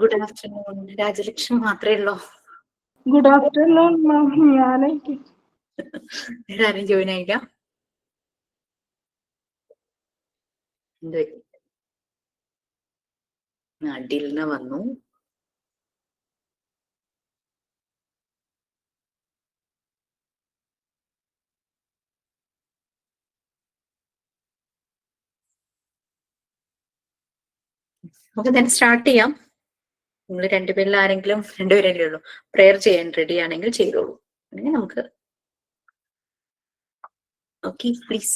Good afternoon. Rajalakshmi മാത്രമേ ഉള്ളൂ? Good afternoon മാം. ഞാനേക്ക് വേറെ ആരും ജോയിൻ ആയില്ല? ഡിൽന വന്നു. നമുക്ക് തന്നെ സ്റ്റാർട്ട് ചെയ്യാം. നിങ്ങൾ രണ്ടുപേരിൽ ആരെങ്കിലും, രണ്ടുപേരല്ലേ ഉള്ളൂ, പ്രെയർ ചെയ്യാൻ റെഡി ആണെങ്കിൽ ചെയ്തോളൂ. അല്ലെങ്കിൽ നമുക്ക് ഓക്കെ പ്ലീസ്.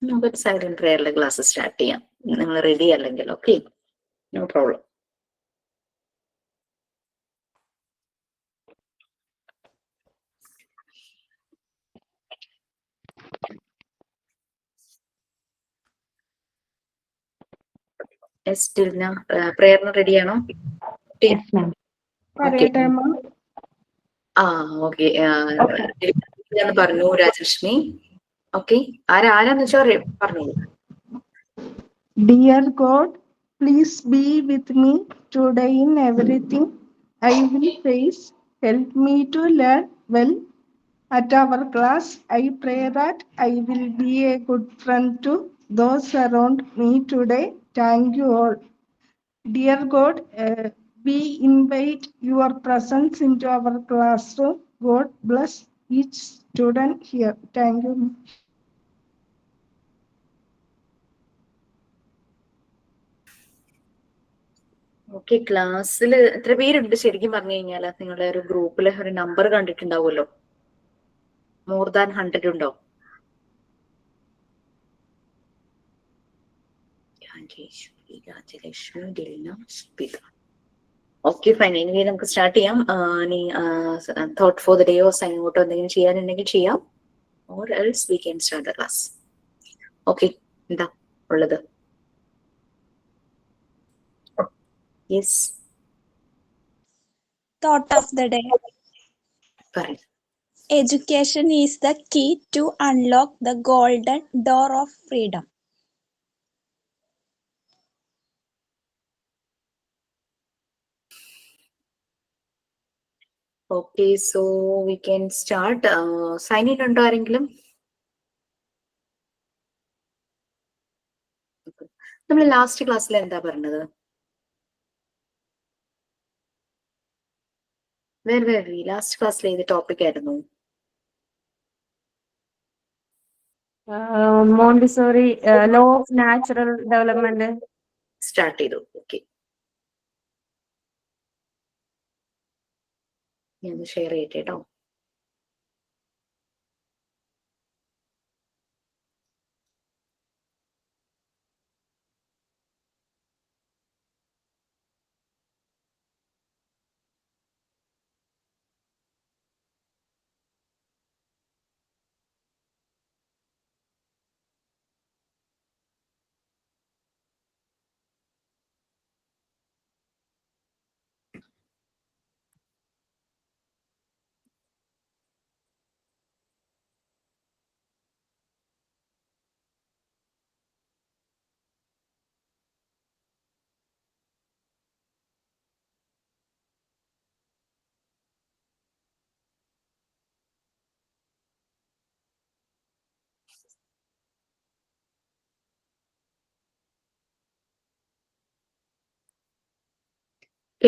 നമുക്കൊരു സൈലന്റ് പ്രെയറിലെ ക്ലാസ് സ്റ്റാർട്ട് ചെയ്യാം. നിങ്ങൾ റെഡി അല്ലെങ്കിൽ ഓക്കെ, നോ പ്രോബ്ലം. പ്രേയറിന് റെഡിയാണോ? ഓക്കെ പറഞ്ഞു രാജലക്ഷ്മി. ഓക്കെ, ആരാന്ന് വെച്ചാൽ പറഞ്ഞോളൂ. Dear God, please be with me today in everything I will face. Help me to learn well at our class. I pray that I will be a good friend to those around me today. Thank you all. Dear God, we invite your presence into our classroom. God bless each student here. Thank you. Okay, ക്ലാസ്സിൽ എത്ര പേരുണ്ട് ശരിക്കും പറഞ്ഞു കഴിഞ്ഞാൽ? നിങ്ങളുടെ ഒരു ഗ്രൂപ്പിൽ ഒരു നമ്പർ കണ്ടിട്ടുണ്ടാവുമല്ലോ, മോർ ദാൻ 100 ഉണ്ടോ? രാജലക്ഷ്മി, ഡിൽന, സ്പിത. Okay fine. ഇനി നമുക്ക് സ്റ്റാർട്ട് ചെയ്യാം. ഇനി തോട്ട് ഫോർ ദ ഡേയോ സൈൻ ഔട്ടോ എന്തെങ്കിലും ചെയ്യാനുണ്ടെങ്കിൽ ചെയ്യാം. Or else we can start the class. Okay, എന്താ ഉള്ളത്? Yes, Thought of the day. പറയൂ. Education is the key to unlock the golden door of freedom. Okay, so we can start. Sign in ഉണ്ടോ ആരെങ്കിലും? നമ്മൾ last ക്ലാസ്സിൽ എന്താ പറഞ്ഞത്? വേറെ ലാസ്റ്റ് ക്ലാസ്സിൽ ഏത് ടോപ്പിക് ആയിരുന്നു? Montessori, law of natural development start ചെയ്തു. ഓക്കെ, ഞാൻ ഷെയർ ചെയ്യട്ടെ കേട്ടോ.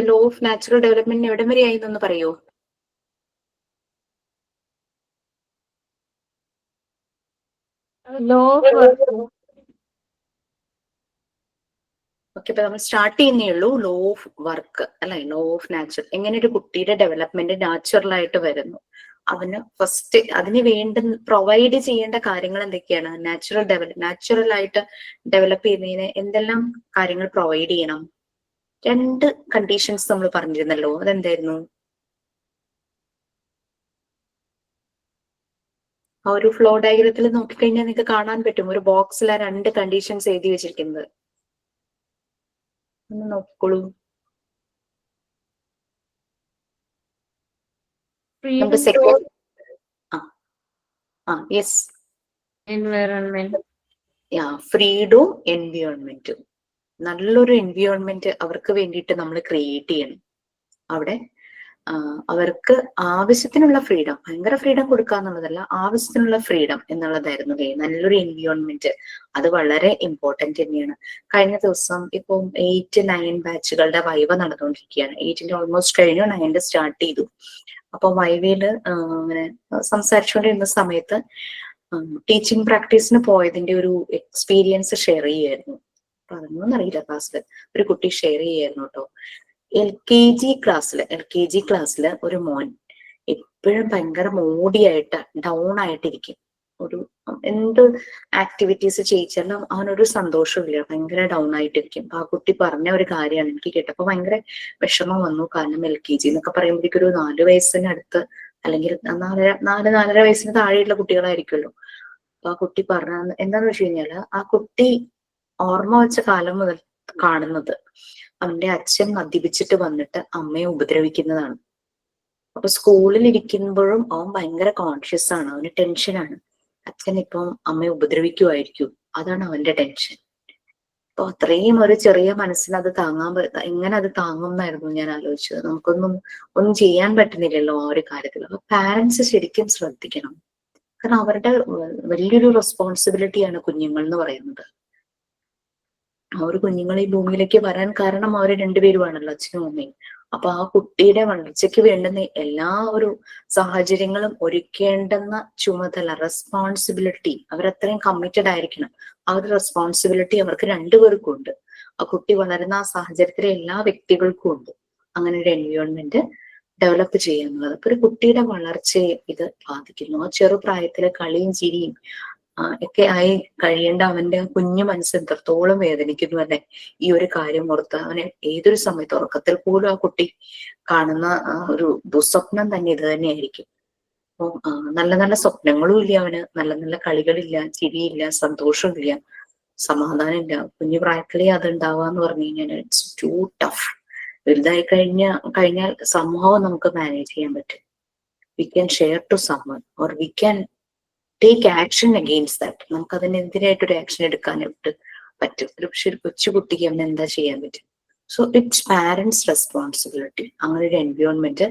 ലോ ഓഫ് നാച്ചുറൽ ഡെവലപ്മെന്റ് എവിടം വരെ ആയി എന്നൊന്ന് പറയോ? ലോ ഓക്കെ, ഇപ്പൊ നമ്മൾ സ്റ്റാർട്ട് ചെയ്യുന്നേ ഉള്ളൂ. ലോ ഓഫ് വർക്ക് അല്ലെ, ലോ ഓഫ് നാച്ചുറൽ. എങ്ങനെ ഒരു കുട്ടിയുടെ ഡെവലപ്മെന്റ് നാച്ചുറൽ ആയിട്ട് വരുന്നു, അവന് ഫസ്റ്റ് അതിന് വേണ്ട പ്രൊവൈഡ് ചെയ്യേണ്ട കാര്യങ്ങൾ എന്തൊക്കെയാണ്? നാച്ചുറൽ ആയിട്ട് ഡെവലപ്പ് ചെയ്യുന്നതിന് എന്തെല്ലാം കാര്യങ്ങൾ പ്രൊവൈഡ് ചെയ്യണം? 2 കണ്ടീഷൻസ് നമ്മൾ പറഞ്ഞിരുന്നല്ലോ, അതെന്തായിരുന്നു? ആ ഒരു ഫ്ലോ ഡയഗ്രത്തിൽ നോക്കിക്കഴിഞ്ഞാൽ നിങ്ങൾക്ക് കാണാൻ പറ്റും, ഒരു ബോക്സിൽ ആ 2 കണ്ടീഷൻസ് എഴുതി വെച്ചിരിക്കുന്നത്. ഒന്ന് നോക്കിക്കോളൂ. നമുക്ക് സെക്കൻഡ് യെസ്, എൻവയറൺമെന്റ് ഫ്രീഡവും എൻവിയോൺമെന്റും. നല്ലൊരു എൻവിയോൺമെന്റ് അവർക്ക് വേണ്ടിയിട്ട് നമ്മൾ ക്രിയേറ്റ് ചെയ്യണം. അവിടെ അവർക്ക് ആവശ്യത്തിനുള്ള ഫ്രീഡം, ഭയങ്കര ഫ്രീഡം കൊടുക്കുക എന്നുള്ളതല്ല, ആവശ്യത്തിനുള്ള ഫ്രീഡം എന്നുള്ളതായിരുന്നു നല്ലൊരു എൻവിയോൺമെന്റ്. അത് വളരെ ഇമ്പോർട്ടന്റ് തന്നെയാണ്. കഴിഞ്ഞ ദിവസം ഇപ്പം 8, 9 ബാച്ചുകളുടെ വൈവ നടന്നുകൊണ്ടിരിക്കുകയാണ്. 8ന്റെ ഓൾമോസ്റ്റ് കഴിഞ്ഞു, 9ന്റെ സ്റ്റാർട്ട് ചെയ്തു. അപ്പൊ വൈവയില് അങ്ങനെ സംസാരിച്ചുകൊണ്ടിരുന്ന സമയത്ത് ടീച്ചിങ് പ്രാക്ടീസിന് പോയതിന്റെ ഒരു എക്സ്പീരിയൻസ് ഷെയർ ചെയ്യായിരുന്നു. അപ്പൊ അതൊന്നും ക്ലാസ്സിൽ ഒരു കുട്ടി ഷെയർ ചെയ്യായിരുന്നു കേട്ടോ. എൽ കെ ജി ക്ലാസ്സില് ഒരു മോൻ എപ്പോഴും ഭയങ്കര മോഡിയായിട്ട് ഡൗൺ ആയിട്ടിരിക്കും. ഒരു എന്ത് ആക്ടിവിറ്റീസ് ചെയ്യിച്ചാലും അവനൊരു സന്തോഷമില്ല, ഭയങ്കര ഡൗൺ ആയിട്ടിരിക്കും. അപ്പൊ ആ കുട്ടി പറഞ്ഞ ഒരു കാര്യമാണ് എനിക്ക് കേട്ടപ്പോ ഭയങ്കര വിഷമം വന്നു. കാരണം LKG എന്നൊക്കെ പറയുമ്പോഴേക്കും ഒരു 4 വയസ്സിനടുത്ത് അല്ലെങ്കിൽ 4-4.5 വയസ്സിന് താഴെയുള്ള കുട്ടികളായിരിക്കുമല്ലോ. അപ്പൊ ആ കുട്ടി പറഞ്ഞ എന്താന്ന് വെച്ച് കഴിഞ്ഞാല്, ആ കുട്ടി ഓർമ്മ വെച്ച കാലം മുതൽ കാണുന്നത് അവന്റെ അച്ഛൻ മദ്യപിച്ചിട്ട് വന്നിട്ട് അമ്മയെ ഉപദ്രവിക്കുന്നതാണ്. അപ്പൊ സ്കൂളിൽ ഇരിക്കുമ്പോഴും അവൻ ഭയങ്കര കോൺഷ്യസ് ആണ്, അവന് ടെൻഷനാണ്. അച്ഛൻ ഇപ്പം അമ്മയെ ഉപദ്രവിക്കുമായിരിക്കും, അതാണ് അവന്റെ ടെൻഷൻ. അപ്പൊ അത്രയും ഒരു ചെറിയ മനസ്സിന് അത് എങ്ങനെ അത് താങ്ങും എന്നായിരുന്നു ഞാൻ ആലോചിച്ചത്. ഒന്നും ചെയ്യാൻ പറ്റുന്നില്ലല്ലോ ആ ഒരു കാര്യത്തിൽ. അപ്പൊ പാരന്റ്സ് ശരിക്കും ശ്രദ്ധിക്കണം. കാരണം അവരുടെ വലിയൊരു റെസ്പോൺസിബിലിറ്റിയാണ് കുഞ്ഞുങ്ങൾ എന്ന് പറയുന്നത്. ആ ഒരു കുഞ്ഞുങ്ങൾ ഈ ഭൂമിയിലേക്ക് വരാൻ കാരണം അവർ രണ്ടുപേരുമാണല്ലോ, അച്ഛനും അമ്മയും. അപ്പൊ ആ കുട്ടിയുടെ വളർച്ചയ്ക്ക് വേണ്ടുന്ന എല്ലാ ഒരു സാഹചര്യങ്ങളും ഒരുക്കേണ്ടുന്ന ചുമതല, റെസ്പോൺസിബിലിറ്റി, അവരത്രയും കമ്മിറ്റഡ് ആയിരിക്കണം. ആ ഒരു റെസ്പോൺസിബിലിറ്റി അവർക്ക് രണ്ടുപേർക്കും ഉണ്ട്. ആ കുട്ടി വളരുന്ന ആ സാഹചര്യത്തിലെ എല്ലാ വ്യക്തികൾക്കും ഉണ്ട് അങ്ങനെ ഒരു എൻവയോൺമെന്റ് ഡെവലപ്പ് ചെയ്യാന്നുള്ളത്. അപ്പൊ ഒരു കുട്ടിയുടെ വളർച്ചയെ ഇത് ബാധിക്കുന്നു. ആ ചെറുപ്രായത്തിലെ കളിയും ചിരിയും ഒക്കെ ആയി കഴിയേണ്ട അവന്റെ കുഞ്ഞു മനസ്സ് എത്രത്തോളം വേദനിക്കുന്നു അല്ലെ ഈ ഒരു കാര്യം ഓർത്ത്. അവന് ഏതൊരു സമയത്ത് ഉറക്കത്തിൽ പോലും ആ കുട്ടി കാണുന്ന ഒരു ദുസ്വപ്നം തന്നെ ഇത് തന്നെയായിരിക്കും. അപ്പൊ നല്ല നല്ല സ്വപ്നങ്ങളും ഇല്ല അവന്, നല്ല നല്ല കളികളില്ല, ചിരിയില്ല, സന്തോഷമില്ല, സമാധാനമില്ല. കുഞ്ഞു പ്രായത്തിലേ അത് ഉണ്ടാവാന്ന് പറഞ്ഞു കഴിഞ്ഞാൽ ഇറ്റ്സ് ടു ടഫ്. വലുതായി കഴിഞ്ഞാൽ സമൂഹം നമുക്ക് മാനേജ് ചെയ്യാൻ പറ്റും. We can share to summon or we can take action against that. നമുക്ക് അതിനെതിരായിട്ടൊരു ആക്ഷൻ എടുക്കാനായിട്ട് പറ്റും. പക്ഷെ ഒരു കൊച്ചുകുട്ടിക്ക് അവന് എന്താ ചെയ്യാൻ പറ്റും? സോ ഇറ്റ്സ് പാരന്റ്സ് റെസ്പോൺസിബിലിറ്റി അങ്ങനെ ഒരു എൻവയോൺമെന്റ്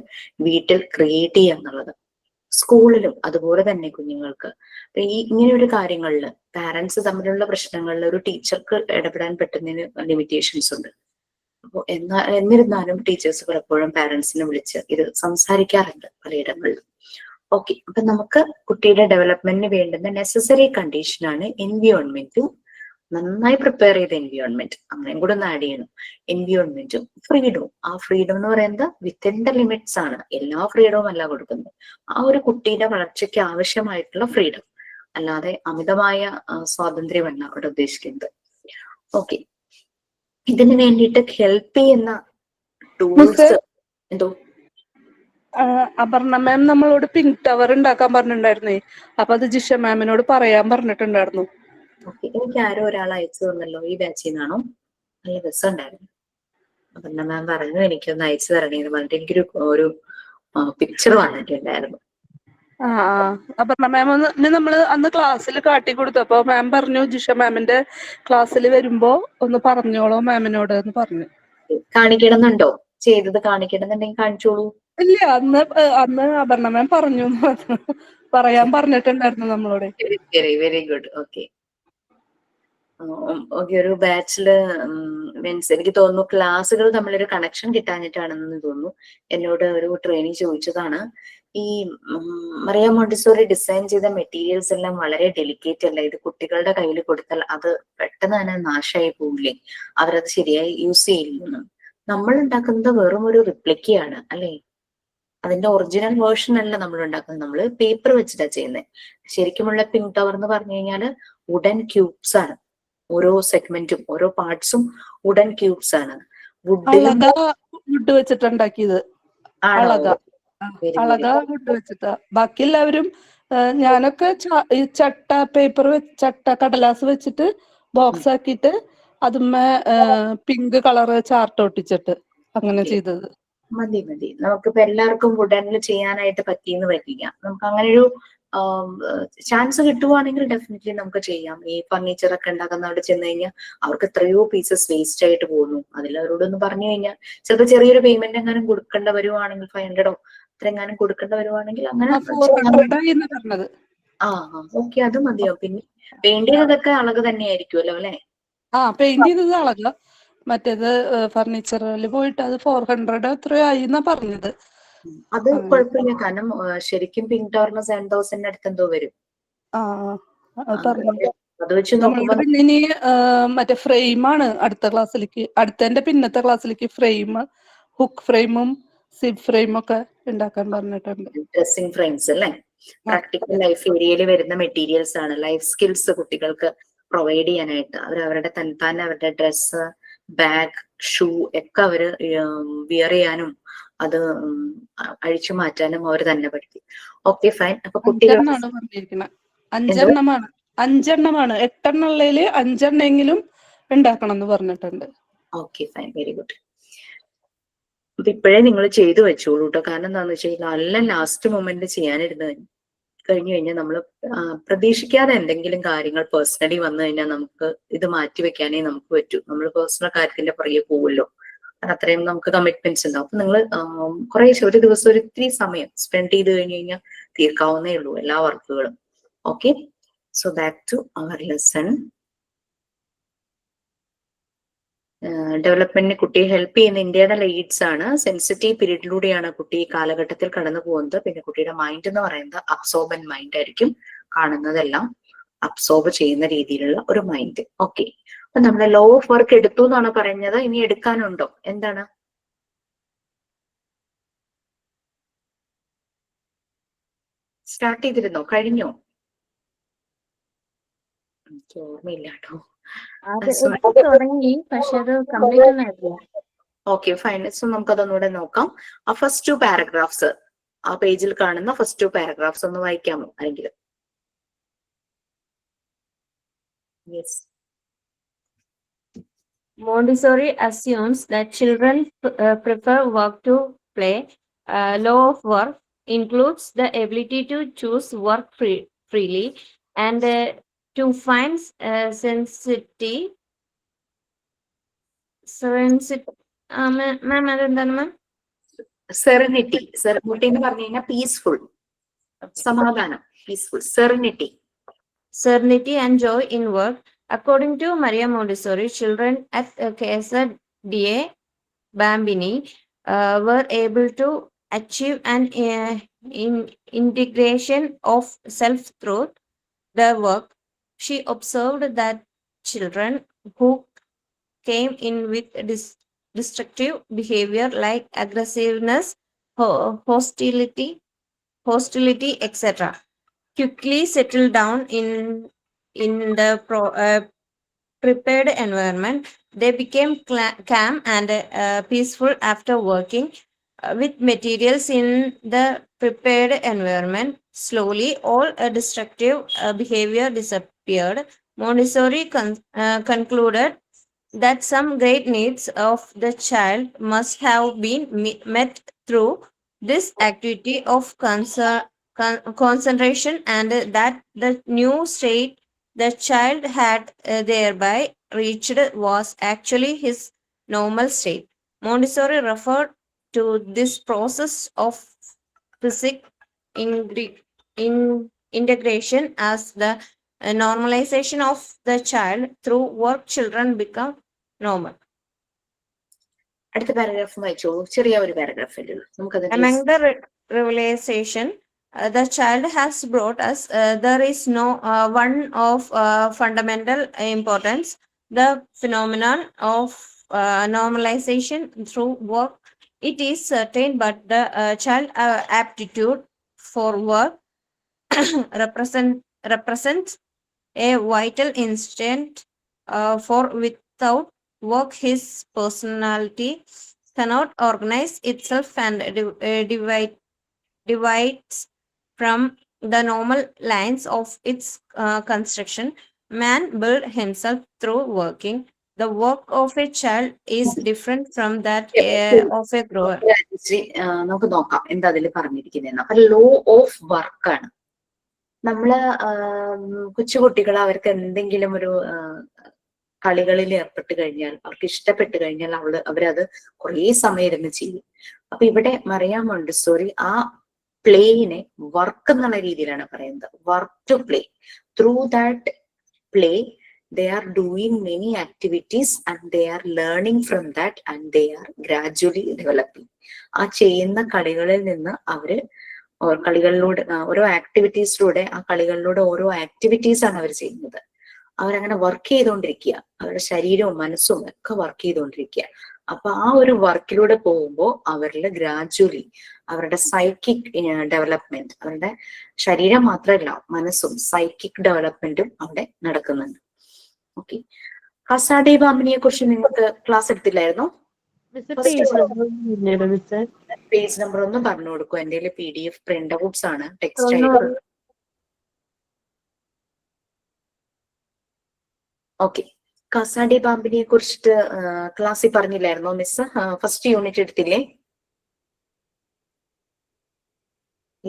വീട്ടിൽ ക്രിയേറ്റ് ചെയ്യുക എന്നുള്ളത്. സ്കൂളിലും അതുപോലെ തന്നെ കുഞ്ഞുങ്ങൾക്ക് ഇങ്ങനെ ഒരു കാര്യങ്ങളിൽ പാരന്റ്സ് തമ്മിലുള്ള പ്രശ്നങ്ങളിൽ ഒരു ടീച്ചർക്ക് ഇടപെടാൻ പറ്റുന്നതിന് ലിമിറ്റേഷൻസ് ഉണ്ട്. അപ്പോൾ എന്നിരുന്നാലും ടീച്ചേഴ്സ് പലപ്പോഴും പാരന്റ്സിനെ വിളിച്ച് ഇത് സംസാരിക്കാറുണ്ട് പലയിടങ്ങളിലും. ഓക്കെ, അപ്പൊ നമുക്ക് കുട്ടിയുടെ ഡെവലപ്മെന്റിന് വേണ്ടുന്ന നെസസറി കണ്ടീഷനാണ് എൻവിയോൺമെന്റും, നന്നായി പ്രിപ്പയർ ചെയ്ത എൻവിയോൺമെന്റ്, അങ്ങനെയും കൂടെ ഒന്ന് ആഡ് ചെയ്യണം. എൻവിയോൺമെന്റും ഫ്രീഡവും. ആ ഫ്രീഡം എന്ന് പറയുന്നത് വിത്തിൻ ദ ലിമിറ്റ്സ് ആണ്, എല്ലാ ഫ്രീഡവും അല്ല കൊടുക്കുന്നത്. ആ ഒരു കുട്ടിയുടെ വളർച്ചയ്ക്ക് ആവശ്യമായിട്ടുള്ള ഫ്രീഡം, അല്ലാതെ അമിതമായ സ്വാതന്ത്ര്യമല്ല അവിടെ ഉദ്ദേശിക്കുന്നത്. ഓക്കെ, ഇതിന് വേണ്ടിയിട്ട് ഹെൽപ്പ് ചെയ്യുന്ന ടൂൾസ് എന്തോ അപർണ മാം നമ്മളോട് പിങ്ക് ടവർ ഉണ്ടാക്കാൻ പറഞ്ഞിട്ടുണ്ടായിരുന്നേ. അപ്പൊ അത് ജിഷ മാമിനോട് പറയാൻ പറഞ്ഞിട്ടുണ്ടായിരുന്നു. എനിക്ക് ആരോ ഒരാൾ അയച്ചു തന്നല്ലോ, ഈ ബാച്ചിൽ നിന്നാണോ? നല്ല രസമുണ്ടായിരുന്നു. അപർണ മാം പറഞ്ഞു എനിക്കൊന്ന് അയച്ചു തരണേന്ന് പറഞ്ഞിട്ട് എനിക്കൊരു പിക്ചർ വന്നിട്ടുണ്ടായിരുന്നു. അപർണ മാം നമ്മള് അന്ന് ക്ലാസ്സിൽ കാട്ടി കൊടുത്തു. അപ്പൊ മാം പറഞ്ഞു ജിഷ മാമിന്റെ ക്ലാസ്സിൽ വരുമ്പോ ഒന്ന് പറഞ്ഞോളൂ മാമിനോട് എന്ന് പറഞ്ഞു. കാണിക്കണമെന്നുണ്ടോ? ചെയ്തത് കാണിക്കണമെന്നുണ്ടെങ്കിൽ കാണിച്ചോളൂ. ഇല്ല, അന്ന് അപർണ മാം പറഞ്ഞു പറയാൻ പറഞ്ഞിട്ടുണ്ടായിരുന്നു നമ്മളോട്. Very good. ഓക്കെ, ഒരു ബാച്ചില് മീൻസ് എനിക്ക് തോന്നുന്നു ക്ലാസ്സുകൾ തമ്മിലൊരു കണക്ഷൻ കിട്ടാഞ്ഞിട്ടാണെന്ന് തോന്നുന്നു. എന്നോട് ഒരു ട്രെയിനിങ് ചോദിച്ചതാണ്, ഈ മറിയ മോണ്ടിസോറി ഡിസൈൻ ചെയ്ത മെറ്റീരിയൽസ് എല്ലാം വളരെ ഡെലിക്കേറ്റ് അല്ല, ഇത് കുട്ടികളുടെ കയ്യിൽ കൊടുത്താൽ അത് പെട്ടെന്ന് തന്നെ നാശമായി പോകില്ലേ, അവരത് ശരിയായി യൂസ് ചെയ്യില്ലെന്ന്. നമ്മൾ ഉണ്ടാക്കുന്നത് വെറും ഒരു റിപ്ലിക്കയാണ് അല്ലെ, അതിന്റെ ഒറിജിനൽ വേർഷൻ അല്ല നമ്മൾ ഉണ്ടാക്കുന്നത്. നമ്മൾ പേപ്പർ വെച്ചിട്ടാണ് ചെയ്യുന്നത്. ശരിക്കുമുള്ള പിങ്ക് ടവർ എന്ന് പറഞ്ഞു കഴിഞ്ഞാല് വുഡൻ ക്യൂബ്സ് ആണ്. ഓരോ സെഗ്മെന്റും ഓരോ പാർട്സും വുഡൻ ക്യൂബ്സ് ആണ്. വുഡ് വെച്ചിട്ടുണ്ടാക്കിയത്. അളക വുഡ് വെച്ചിട്ടാ. ബാക്കി എല്ലാവരും ഞാനൊക്കെ ചട്ട പേപ്പർ ചട്ട കടലാസ് വെച്ചിട്ട് ബോക്സ് ആക്കിയിട്ട് അതുമ്മേ പിങ്ക് കളറ് ചാർട്ട് ഒട്ടിച്ചിട്ട് അങ്ങനെ ചെയ്തത്. മതി നമുക്കിപ്പോ എല്ലാവർക്കും വുഡനിൽ ചെയ്യാനായിട്ട് പറ്റിയെന്ന് വരില്ല. നമുക്ക് അങ്ങനെ ഒരു ചാൻസ് കിട്ടുവാണെങ്കിൽ ഡെഫിനറ്റ്ലി നമുക്ക് ചെയ്യാം. ഈ ഫർണിച്ചർ ഒക്കെ ഉണ്ടാക്കുന്നവിടെ ചെന്ന് കഴിഞ്ഞാൽ അവർക്ക് എത്രയോ പീസസ് വേസ്റ്റ് ആയിട്ട് പോകുന്നു. അതിൽ അവരോടൊന്ന് പറഞ്ഞു കഴിഞ്ഞാൽ ചിലപ്പോൾ ചെറിയൊരു പേയ്മെന്റ് എങ്ങാനും കൊടുക്കേണ്ട വരുവാണെങ്കിൽ 500 അത്രയെങ്ങാനും കൊടുക്കേണ്ട വരുവാണെങ്കിൽ അങ്ങനെ 400 എന്ന് പറഞ്ഞത്. ഓക്കെ, അത് മതിയോ? പിന്നെ വേണ്ടിയതൊക്കെ അളവ് തന്നെയായിരിക്കുമല്ലോ അല്ലെ? പെയിന്റ് ചെയ്തത് അളക. മറ്റേത് ഫർണിച്ചറിൽ പോയിട്ട് അത് 400 എത്രയോ ആയി എന്നാ പറഞ്ഞത്. അത് കുഴപ്പമില്ല, കാരണം ശരിക്കും പിങ്ക് ടവറിന് 7,000 അടുത്ത് എന്തോ വരും. അത് വെച്ച് നോക്കുമ്പോ പിന്നെ ഇനി മറ്റേ ഫ്രെയിമാണ് അടുത്തതിന്റെ പിന്നത്തെ ക്ലാസ്സിലേക്ക് ഫ്രെയിം, ഹുക്ക് ഫ്രെയിമും സിബ് ഫ്രെയിമും ഒക്കെ ഉണ്ടാക്കാൻ പറഞ്ഞിട്ടുണ്ട്. ഡ്രസ്സിംഗ് ഫ്രെയിംസ് അല്ലേ? പ്രാക്ടിക്കൽ ലൈഫ് ഏരിയയിൽ വരുന്ന മെറ്റീരിയൽസ് ആണ്. ലൈഫ് സ്കിൽസ് കുട്ടികൾക്ക് പ്രൊവൈഡ് ചെയ്യാനായിട്ട് അവരവരുടെ തന്നെ അവരുടെ ഡ്രസ്സ്, ബാഗ്, ഷൂ ഒക്കെ അവര് വിയർ ചെയ്യാനും അത് അഴിച്ചു മാറ്റാനും അവർ തന്നെ പഠിക്കും. Okay, fine. അപ്പൊ കുട്ടികൾ 5 8 ഉള്ളതില് 5 ഉണ്ടാക്കണം എന്ന് പറഞ്ഞിട്ടുണ്ട്. Okay, fine, very good. അപ്പൊ ഇപ്പോഴേ നിങ്ങൾ ചെയ്തു വെച്ചോളൂ കേട്ടോ. കാരണം എന്താന്ന് വെച്ചാൽ നല്ല ലാസ്റ്റ് മൊമെന്റ് ചെയ്യാനിരുന്ന് കഴിഞ്ഞു കഴിഞ്ഞാൽ നമ്മൾ പ്രതീക്ഷിക്കാതെ എന്തെങ്കിലും കാര്യങ്ങൾ പേഴ്സണലി വന്നു കഴിഞ്ഞാൽ നമുക്ക് ഇത് മാറ്റി വെക്കാനേ നമുക്ക് പറ്റൂ. നമ്മൾ പേഴ്സണൽ കാര്യത്തിന്റെ പുറകെ പോവുമല്ലോ, അത്രയും നമുക്ക് കമ്മിറ്റ്മെന്റ്സ് ഉണ്ടാവും. അപ്പൊ നിങ്ങൾ ഒരു ദിവസം ഒരു ഇത്തിരി സമയം സ്പെൻഡ് ചെയ്ത് കഴിഞ്ഞു കഴിഞ്ഞാൽ തീർക്കാവുന്നേ ഉള്ളൂ എല്ലാ വർക്കുകളും. Okay, so back to our lesson. ഡെവലപ്മെന്റിന് കുട്ടിയെ ഹെൽപ്പ് ചെയ്യുന്ന ഇന്ത്യയുടെ ലീഡ്സ് ആണ്. സെൻസിറ്റീവ് പീരീഡിലൂടെയാണ് കുട്ടി ഈ കാലഘട്ടത്തിൽ കടന്നു പോകുന്നത്. പിന്നെ കുട്ടിയുടെ മൈൻഡ് എന്ന് പറയുന്നത് അബ്സോർബന്റ് മൈൻഡ് ആയിരിക്കും. കാണുന്നതെല്ലാം അബ്സോർബ് ചെയ്യുന്ന രീതിയിലുള്ള ഒരു മൈൻഡ്. ഓക്കെ, അപ്പൊ നമ്മള് ലോ ഓഫ് വർക്ക് എടുത്തു എന്നാണ് പറഞ്ഞത്. ഇനി എടുക്കാനുണ്ടോ? എന്താണ്? സ്റ്റാർട്ട് ചെയ്തിരുന്നോ? കഴിഞ്ഞോ? എനിക്ക് ഓർമ്മയില്ല കേട്ടോ. തുടങ്ങി, പക്ഷെ അത് കംപ്ലീറ്റ് ഒന്നും ആയിട്ടില്ല. Okay, fine. സോ നമുക്കതൊന്നുകൂടെ നോക്കാം. ആ ഫസ്റ്റ് 2 പാരഗ്രാഫ്സ്, ആ പേജിൽ കാണുന്ന ഫസ്റ്റ് 2 പാരഗ്രാഫ്സ് ഒന്ന് വായിക്കാമോ ആരെങ്കിലും? Yes. Montessori assumes that children prefer work to play. Law of work includes the ability to choose work freely and to find serenity. Ma'am, അതെന്താണ് മാം? Serenity എന്ന് പറഞ്ഞു കഴിഞ്ഞാൽ പീസ്ഫുൾ, സമാധാനം, peaceful, Serenity and joy in work. According to Maria Montessori, children at Casa da Bambini were able to achieve an integration of self through their work. She observed that children who came in with destructive behavior like aggressiveness, hostility, etc., quickly settled down in the prepared environment. They became calm and peaceful after working with materials in the prepared environment. Slowly, all destructive behavior disappeared. Montessori concluded that some great needs of the child must have been met through this activity of concentration, and that the new state the child had thereby reached was actually his normal state. Montessori referred to this process of physical integration as the normalization of the child. Through work, children become normal. അടുത്ത paragraph വായിച്ചോളൂ. ചെറിയ ഒരു paragraph. Among the revelation the child has brought us, there is no one of fundamental importance, the phenomenon of normalization through work. It is certain, but the child aptitude for work represents a vital instinct, for without work his personality cannot organize itself and divides from the normal lines of its construction. Man builds himself through working. The work of a child is different from that of a grower. നമുക്ക് നോക്കാം എന്താ അതിൽ പറഞ്ഞിരിക്കുന്നതെന്ന്. അപ്പൊ law of work ആണ്. നമ്മള് കൊച്ചുകുട്ടികൾ അവർക്ക് എന്തെങ്കിലും ഒരു കളികളിൽ ഏർപ്പെട്ട് കഴിഞ്ഞാൽ, അവർക്ക് ഇഷ്ടപ്പെട്ട് കഴിഞ്ഞാൽ അവരത് കുറേ സമയം ഇരുന്ന് ചെയ്യും. അപ്പൊ ഇവിടെ മറിയാം മോണ്ടിസോറി ആ പ്ലേയിനെ വർക്ക് എന്നുള്ള രീതിയിലാണ് പറയുന്നത്. Work to play. Through that play they are doing many activities and they are learning from that and they are gradually developing. ആ ചെയ്യുന്ന കളികളിൽ നിന്ന് അവര് കളികളിലൂടെ ഓരോ ആക്ടിവിറ്റീസിലൂടെ, ആ കളികളിലൂടെ ഓരോ ആക്ടിവിറ്റീസ് ആണ് അവർ ചെയ്യുന്നത്. അവരങ്ങനെ വർക്ക് ചെയ്തുകൊണ്ടിരിക്കുക, അവരുടെ ശരീരവും മനസ്സും ഒക്കെ വർക്ക് ചെയ്തുകൊണ്ടിരിക്കുക. അപ്പൊ ആ ഒരു വർക്കിലൂടെ പോകുമ്പോൾ അവരിൽ ഗ്രാജുവലി അവരുടെ സൈക്കിക് ഡെവലപ്മെന്റ്, അവരുടെ ശരീരം മാത്രമല്ല മനസ്സും സൈക്കിക് ഡെവലപ്മെന്റും അവിടെ നടക്കുന്നുണ്ട്. ഓക്കെ. കാസ ഡി ബാംബിനിയെ കുറിച്ച് നിങ്ങൾക്ക് ക്ലാസ് എടുത്തില്ലായിരുന്നോ? പേജ് നമ്പർ ഒന്ന് പറഞ്ഞു കൊടുക്കും. എന്റെ PDF പ്രിന്റ് ഔട്ട്സ് ആണ്, ടെക്സ്റ്റ് ആയിട്ട്. ഓക്കെ. കാസ ഡി ബാംബിനിയെ കുറിച്ചിട്ട് ക്ലാസ്സിൽ പറഞ്ഞില്ലായിരുന്നോ മിസ്? ഫസ്റ്റ് യൂണിറ്റ് എടുത്തില്ലേ?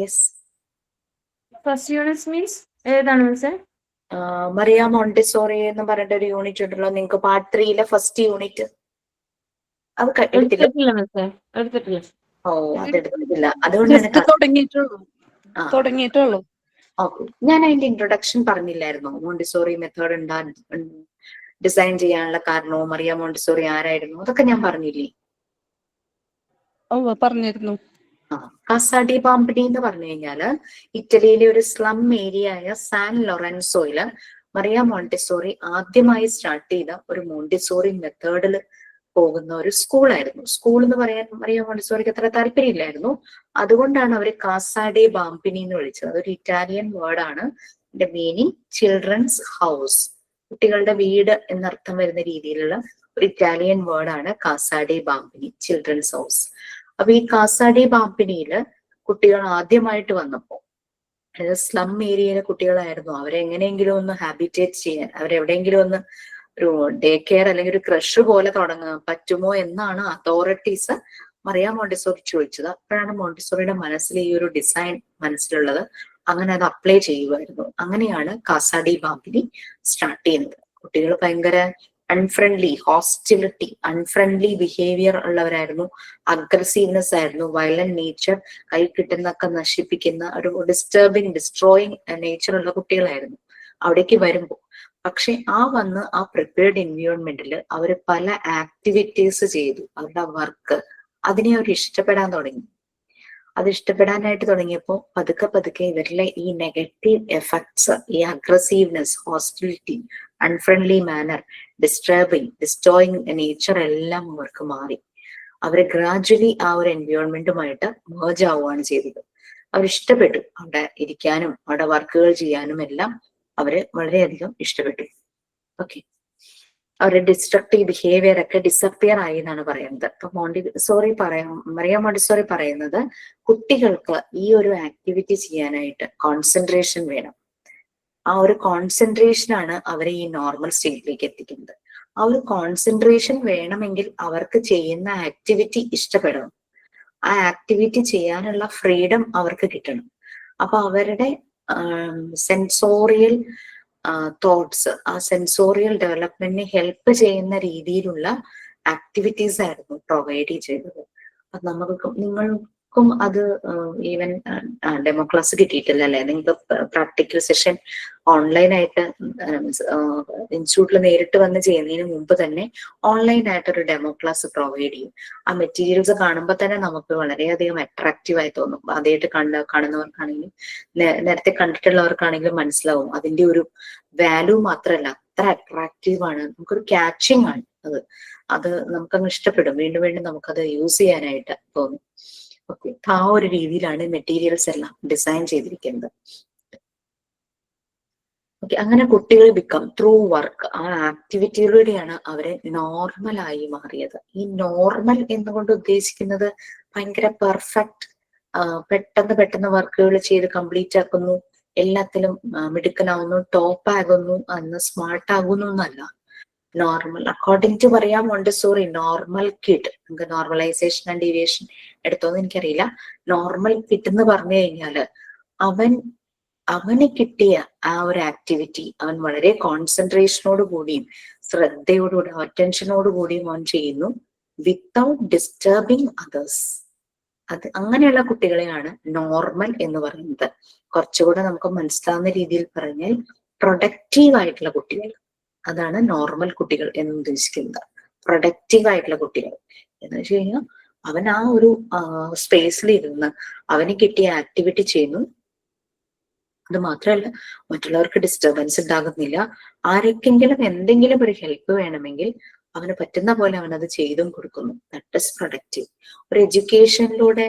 യെസ്. ഫസ്റ്റ് യൂണിറ്റ് മീൻസ് ഏതാണ് മിസ്സേ? മറിയ മോണ്ടിസോറി എന്ന് പറഞ്ഞിട്ട് ഒരു യൂണിറ്റ് ഉണ്ടല്ലോ നിങ്ങൾക്ക്, പാർട്ട് 3 ഫസ്റ്റ് യൂണിറ്റ്. അത് എടുത്തിട്ടില്ല മിസ്സേ, എടുത്തിട്ടില്ല. ഓ, അതെടുത്തിട്ടില്ല. അതുകൊണ്ടാണ് തുടങ്ങിയിട്ടുള്ളൂ. ഓക്കെ. ഞാൻ അതിന്റെ ഇൻട്രൊഡക്ഷൻ പറഞ്ഞില്ലായിരുന്നോ? മോണ്ടിസോറി മെത്തേഡ് ഡിസൈൻ ചെയ്യാനുള്ള കാരണവും മറിയ മോണ്ടിസോറി ആരായിരുന്നു, അതൊക്കെ ഞാൻ പറഞ്ഞില്ലേ? പറഞ്ഞിരുന്നു. കാസ ഡി ബാംബിനി എന്ന് പറഞ്ഞു കഴിഞ്ഞാല് ഇറ്റലിയിലെ ഒരു സ്ലം ഏരിയ ആയ സാൻ ലൊറൻസോയില് മറിയ മോണ്ടിസോറി ആദ്യമായി സ്റ്റാർട്ട് ചെയ്ത ഒരു മോണ്ടിസോറി മെത്തേഡിൽ പോകുന്ന ഒരു സ്കൂളായിരുന്നു. സ്കൂൾ എന്ന് പറയാൻ മറിയ മോണ്ടിസോറിക്ക് അത്ര താല്പര്യമില്ലായിരുന്നു. അതുകൊണ്ടാണ് അവർ കാസ ഡി ബാംബിനി എന്ന് വിളിച്ചത്. അതൊരു ഇറ്റാലിയൻ വേർഡാണ്. ഇതിന്റെ മീനിങ് ചിൽഡ്രൻസ് ഹൗസ്, കുട്ടികളുടെ വീട് എന്നർത്ഥം വരുന്ന രീതിയിലുള്ള ഒരു ഇറ്റാലിയൻ വേർഡാണ് കാസ ഡി ബാംബിനി, ചിൽഡ്രൻസ് ഹൗസ്. അപ്പൊ ഈ കാസ ഡി ബാംബിനിയില് കുട്ടികൾ ആദ്യമായിട്ട് വന്നപ്പോ, അതായത് സ്ലം ഏരിയയിലെ കുട്ടികളായിരുന്നു, അവരെ എങ്ങനെയെങ്കിലും ഒന്ന് ഹാബിറ്റേറ്റ് ചെയ്യാൻ, അവരെവിടെയെങ്കിലും ഒന്ന് ഒരു ഡേ കെയർ അല്ലെങ്കിൽ ഒരു ക്രഷ് പോലെ തുടങ്ങാൻ പറ്റുമോ എന്നാണ് അതോറിറ്റീസ് മറിയ മോണ്ടിസോറി ചോദിച്ചത്. അപ്പോഴാണ് മോണ്ടിസോറിയുടെ മനസ്സിൽ ഈ ഒരു ഡിസൈൻ മനസ്സിലുള്ളത്. അങ്ങനെ അത് അപ്ലൈ ചെയ്യുമായിരുന്നു. അങ്ങനെയാണ് കാസ ഡി ബാംബിനി സ്റ്റാർട്ട് ചെയ്യുന്നത്. കുട്ടികൾ ഭയങ്കര അൺഫ്രണ്ട്ലി, ഹോസ്റ്റിലിറ്റി, അൺഫ്രണ്ട്ലി ബിഹേവിയർ ഉള്ളവരായിരുന്നു, അഗ്രസീവ്നെസ് ആയിരുന്നു, വയലന്റ് നേച്ചർ, കൈ കിട്ടുന്നൊക്കെ നശിപ്പിക്കുന്ന ഒരു ഡിസ്ട്രോയിങ് നേച്ചർ ഉള്ള കുട്ടികളായിരുന്നു അവിടേക്ക് വരുമ്പോൾ. പക്ഷെ ആ പ്രിപ്പയർഡ് എൻവയോൺമെന്റിൽ അവർ പല ആക്ടിവിറ്റീസ് ചെയ്തു. അവരുടെ വർക്ക്, അതിനെ അവർ ഇഷ്ടപ്പെടാൻ തുടങ്ങി. അത് ഇഷ്ടപ്പെടാനായിട്ട് തുടങ്ങിയപ്പോൾ പതുക്കെ ഇവരിലെ ഈ നെഗറ്റീവ് എഫക്ട്സ്, ഈ aggressiveness, hostility, unfriendly manner, destroying nature എല്ലാം അവർക്ക് മാറി. അവര് ഗ്രാജുവലി ആ ഒരു എൻവയോൺമെന്റുമായിട്ട് മേർജ് ആവുകയാണ് ചെയ്തത്. അവരിഷ്ടപ്പെട്ടു. അവിടെ ഇരിക്കാനും അവിടെ വർക്കുകൾ ചെയ്യാനും എല്ലാം അവര് വളരെയധികം ഇഷ്ടപ്പെട്ടു. ഓക്കെ. അവരുടെ ഡിസ്ട്രക്റ്റീവ് ബിഹേവിയർ ഒക്കെ ഡിസപ്പിയർ ആയി എന്നാണ് പറയുന്നത്. അപ്പൊ മറിയ മോണ്ടിസോറി പറയുന്നത് കുട്ടികൾക്ക് ഈ ഒരു ആക്ടിവിറ്റി ചെയ്യാനായിട്ട് കോൺസെൻട്രേഷൻ വേണം. ആ ഒരു കോൺസെൻട്രേഷൻ ആണ് അവരെ ഈ നോർമൽ സ്റ്റേറ്റിലേക്ക് എത്തിക്കുന്നത്. ആ ഒരു കോൺസെൻട്രേഷൻ വേണമെങ്കിൽ അവർക്ക് ചെയ്യുന്ന ആക്ടിവിറ്റി ഇഷ്ടപ്പെടണം. ആ ആക്ടിവിറ്റി ചെയ്യാനുള്ള ഫ്രീഡം അവർക്ക് കിട്ടണം. അപ്പൊ അവരുടെ സെൻസോറിയൽ തോട്ട്സ്, ആ സെൻസോറിയൽ ഡെവലപ്മെന്റിനെ ഹെൽപ്പ് ചെയ്യുന്ന രീതിയിലുള്ള ആക്ടിവിറ്റീസ് ആയിരുന്നു പ്രൊവൈഡ് ചെയ്തത്. അപ്പൊ നിങ്ങൾക്കും അത് ഈവൻ ഡെമോ ക്ലാസ് കിട്ടിയിട്ടില്ല അല്ലെ? നിങ്ങൾക്ക് പ്രാക്ടിക്കൽ സെഷൻ ഓൺലൈനായിട്ട് ഇൻസ്റ്റിറ്റ്യൂട്ടിൽ നേരിട്ട് വന്ന് ചെയ്യുന്നതിന് മുമ്പ് തന്നെ ഓൺലൈനായിട്ട് ഒരു ഡെമോ ക്ലാസ് പ്രൊവൈഡ് ചെയ്യും. ആ മെറ്റീരിയൽസ് കാണുമ്പോൾ തന്നെ നമുക്ക് വളരെയധികം അട്രാക്റ്റീവ് ആയി തോന്നും. ആദ്യമായിട്ട് കാണുന്നവർക്കാണെങ്കിലും നേരത്തെ കണ്ടിട്ടുള്ളവർക്കാണെങ്കിലും മനസ്സിലാവും അതിന്റെ ഒരു വാല്യൂ മാത്രമല്ല, അത്ര അട്രാക്റ്റീവ് ആണ്, നമുക്കൊരു ക്യാച്ചിങ് ആണ് അത് നമുക്കങ്ങ് ഇഷ്ടപ്പെടും. വീണ്ടും വീണ്ടും നമുക്കത് യൂസ് ചെയ്യാനായിട്ട് തോന്നും. ഓക്കെ. ആ ഒരു രീതിയിലാണ് മെറ്റീരിയൽസ് എല്ലാം ഡിസൈൻ ചെയ്തിരിക്കുന്നത്. ഓക്കെ. അങ്ങനെ കുട്ടികൾ ബിക്കം ത്രൂ വർക്ക്, ആ ആക്ടിവിറ്റിയിലൂടെയാണ് അവരെ നോർമലായി മാറിയത്. ഈ നോർമൽ എന്നുകൊണ്ട് ഉദ്ദേശിക്കുന്നത് ഭയങ്കര പെർഫെക്റ്റ്, പെട്ടെന്ന് വർക്കുകൾ ചെയ്ത് കംപ്ലീറ്റ് ആക്കുന്നു, എല്ലാത്തിലും മിടുക്കനാവുന്നു, ടോപ്പ് ആകുന്നു, അന്ന് സ്മാർട്ട് ആകുന്നു എന്നല്ല. Normal according to Maria Montessori, normal kid, നമുക്ക് നോർമലൈസേഷൻ ആൻഡ് ഡീവിയേഷൻ എടുത്തോന്ന് എനിക്കറിയില്ല. നോർമൽ കിഡ് എന്ന് പറഞ്ഞു കഴിഞ്ഞാല് അവൻ അവന് കിട്ടിയ ആ ഒരു ആക്ടിവിറ്റി അവൻ വളരെ കോൺസെൻട്രേഷനോട് കൂടിയും ശ്രദ്ധയോടുകൂടി അറ്റൻഷനോട് കൂടിയും അവൻ ചെയ്യുന്നു വിത്തൗട്ട് ഡിസ്റ്റർബിങ് അതേഴ്സ്. അത് അങ്ങനെയുള്ള കുട്ടികളെയാണ് നോർമൽ എന്ന് പറയുന്നത്. കുറച്ചുകൂടെ നമുക്ക് മനസ്സിലാവുന്ന രീതിയിൽ പറഞ്ഞാൽ പ്രൊഡക്റ്റീവ് ആയിട്ടുള്ള കുട്ടികൾ, അതാണ് നോർമൽ കുട്ടികൾ എന്ന് ഉദ്ദേശിക്കുന്നത്. പ്രൊഡക്റ്റീവ് ആയിട്ടുള്ള കുട്ടികൾ എന്ന് വെച്ച് കഴിഞ്ഞാൽ അവൻ ആ ഒരു സ്പേസിൽ ഇരുന്ന് അവന് കിട്ടിയ ആക്ടിവിറ്റി ചെയ്യുന്നു. അത് മാത്രമല്ല മറ്റുള്ളവർക്ക് ഡിസ്റ്റർബൻസ് ഉണ്ടാകുന്നില്ല. ആർക്കെങ്കിലും എന്തെങ്കിലും ഒരു ഹെൽപ്പ് വേണമെങ്കിൽ അവന് പറ്റുന്ന പോലെ അവൻ അത് ചെയ്തും കൊടുക്കുന്നു. That is productive. ഒരു എഡ്യൂക്കേഷനിലൂടെ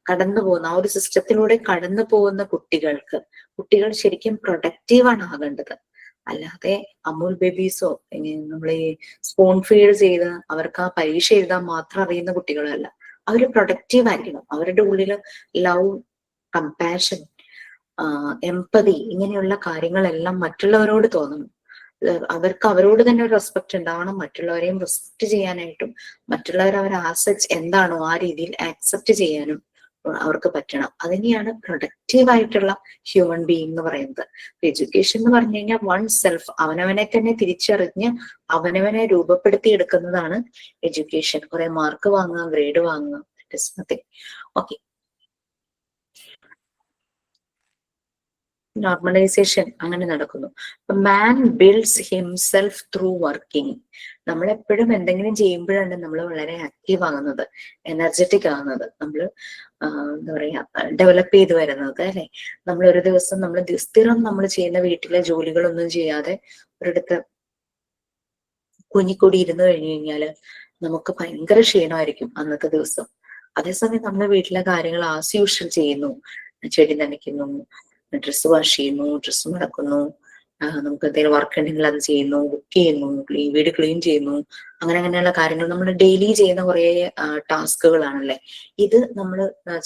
കടന്നു പോകുന്ന ആ ഒരു സിസ്റ്റത്തിലൂടെ കടന്നു പോകുന്ന കുട്ടികൾ ശരിക്കും പ്രൊഡക്റ്റീവാണ് ആകേണ്ടത്. അല്ലാതെ അമൂൽ ബേബീസോ നമ്മൾ ഈ സ്പൂൺ ഫീഡ് ചെയ്ത് അവർക്ക് ആ പരീക്ഷ എഴുതാൻ മാത്രം അറിയുന്ന കുട്ടികളല്ല. അവര് പ്രൊഡക്റ്റീവ് ആയിരിക്കണം. അവരുടെ ഉള്ളിൽ ലവ്, കമ്പാഷൻ, എംപതി ഇങ്ങനെയുള്ള കാര്യങ്ങളെല്ലാം മറ്റുള്ളവരോട് തോന്നണം. അവർക്ക് അവരോട് തന്നെ ഒരു റെസ്പെക്ട് ഉണ്ടാവണം. മറ്റുള്ളവരെയും റെസ്പെക്ട് ചെയ്യാനായിട്ടും മറ്റുള്ളവർ അവർ ആസെപ്റ്റ് എന്താണോ ആ രീതിയിൽ ആക്സെപ്റ്റ് ചെയ്യാനും അവർക്ക് പറ്റണം. അതിനെയാണ് പ്രൊഡക്റ്റീവ് ആയിട്ടുള്ള ഹ്യൂമൻ ബീയിങ് എന്ന് പറയുന്നത്. എഡ്യൂക്കേഷൻ എന്ന് പറഞ്ഞു കഴിഞ്ഞാൽ വൺ സെൽഫ്, അവനവനെ തന്നെ തിരിച്ചറിഞ്ഞ് അവനവനെ രൂപപ്പെടുത്തി എടുക്കുന്നതാണ് എഡ്യൂക്കേഷൻ. കുറെ മാർക്ക് വാങ്ങുക, ഗ്രേഡ് വാങ്ങുക, ഓക്കെ. നോർമലൈസേഷൻ അങ്ങനെ നടക്കുന്നു. മാൻ ബിൽഡ്സ് ഹിംസെൽഫ് ത്രൂ വർക്കിംഗ്. നമ്മളെപ്പോഴും എന്തെങ്കിലും ചെയ്യുമ്പോഴാണ് നമ്മൾ വളരെ ആക്റ്റീവ് ആകുന്നത്, എനർജറ്റിക് ആകുന്നത്, നമ്മൾ എന്താ പറയാ ഡെവലപ്പ് ചെയ്ത് വരുന്നത് അല്ലെ. നമ്മൾ ഒരു ദിവസം നമ്മൾ സ്ഥിരം നമ്മൾ ചെയ്യുന്ന വീട്ടിലെ ജോലികളൊന്നും ചെയ്യാതെ ഒരിടത്ത് കുഞ്ഞിക്കൂടി ഇരുന്ന് കഴിഞ്ഞു കഴിഞ്ഞാല് നമുക്ക് ഭയങ്കര ക്ഷീണമായിരിക്കും അന്നത്തെ ദിവസം. അതേസമയം നമ്മൾ വീട്ടിലെ കാര്യങ്ങൾ ആസ് യൂഷ്വൽ ചെയ്യുന്നു, ചെടി നനയ്ക്കുന്നു, ഡ്രസ്സ് വാഷ് ചെയ്യുന്നു, ഡ്രസ്സ് മടക്കുന്നു, നമുക്ക് എന്തെങ്കിലും വർക്ക് ഉണ്ടെങ്കിൽ അത് ചെയ്യുന്നു, കുക്ക് ചെയ്യുന്നു, വീട് ക്ലീൻ ചെയ്യുന്നു, അങ്ങനെയുള്ള കാര്യങ്ങൾ നമ്മൾ ഡെയിലി ചെയ്യുന്ന കുറെ ടാസ്കുകളാണല്ലേ. ഇത് നമ്മൾ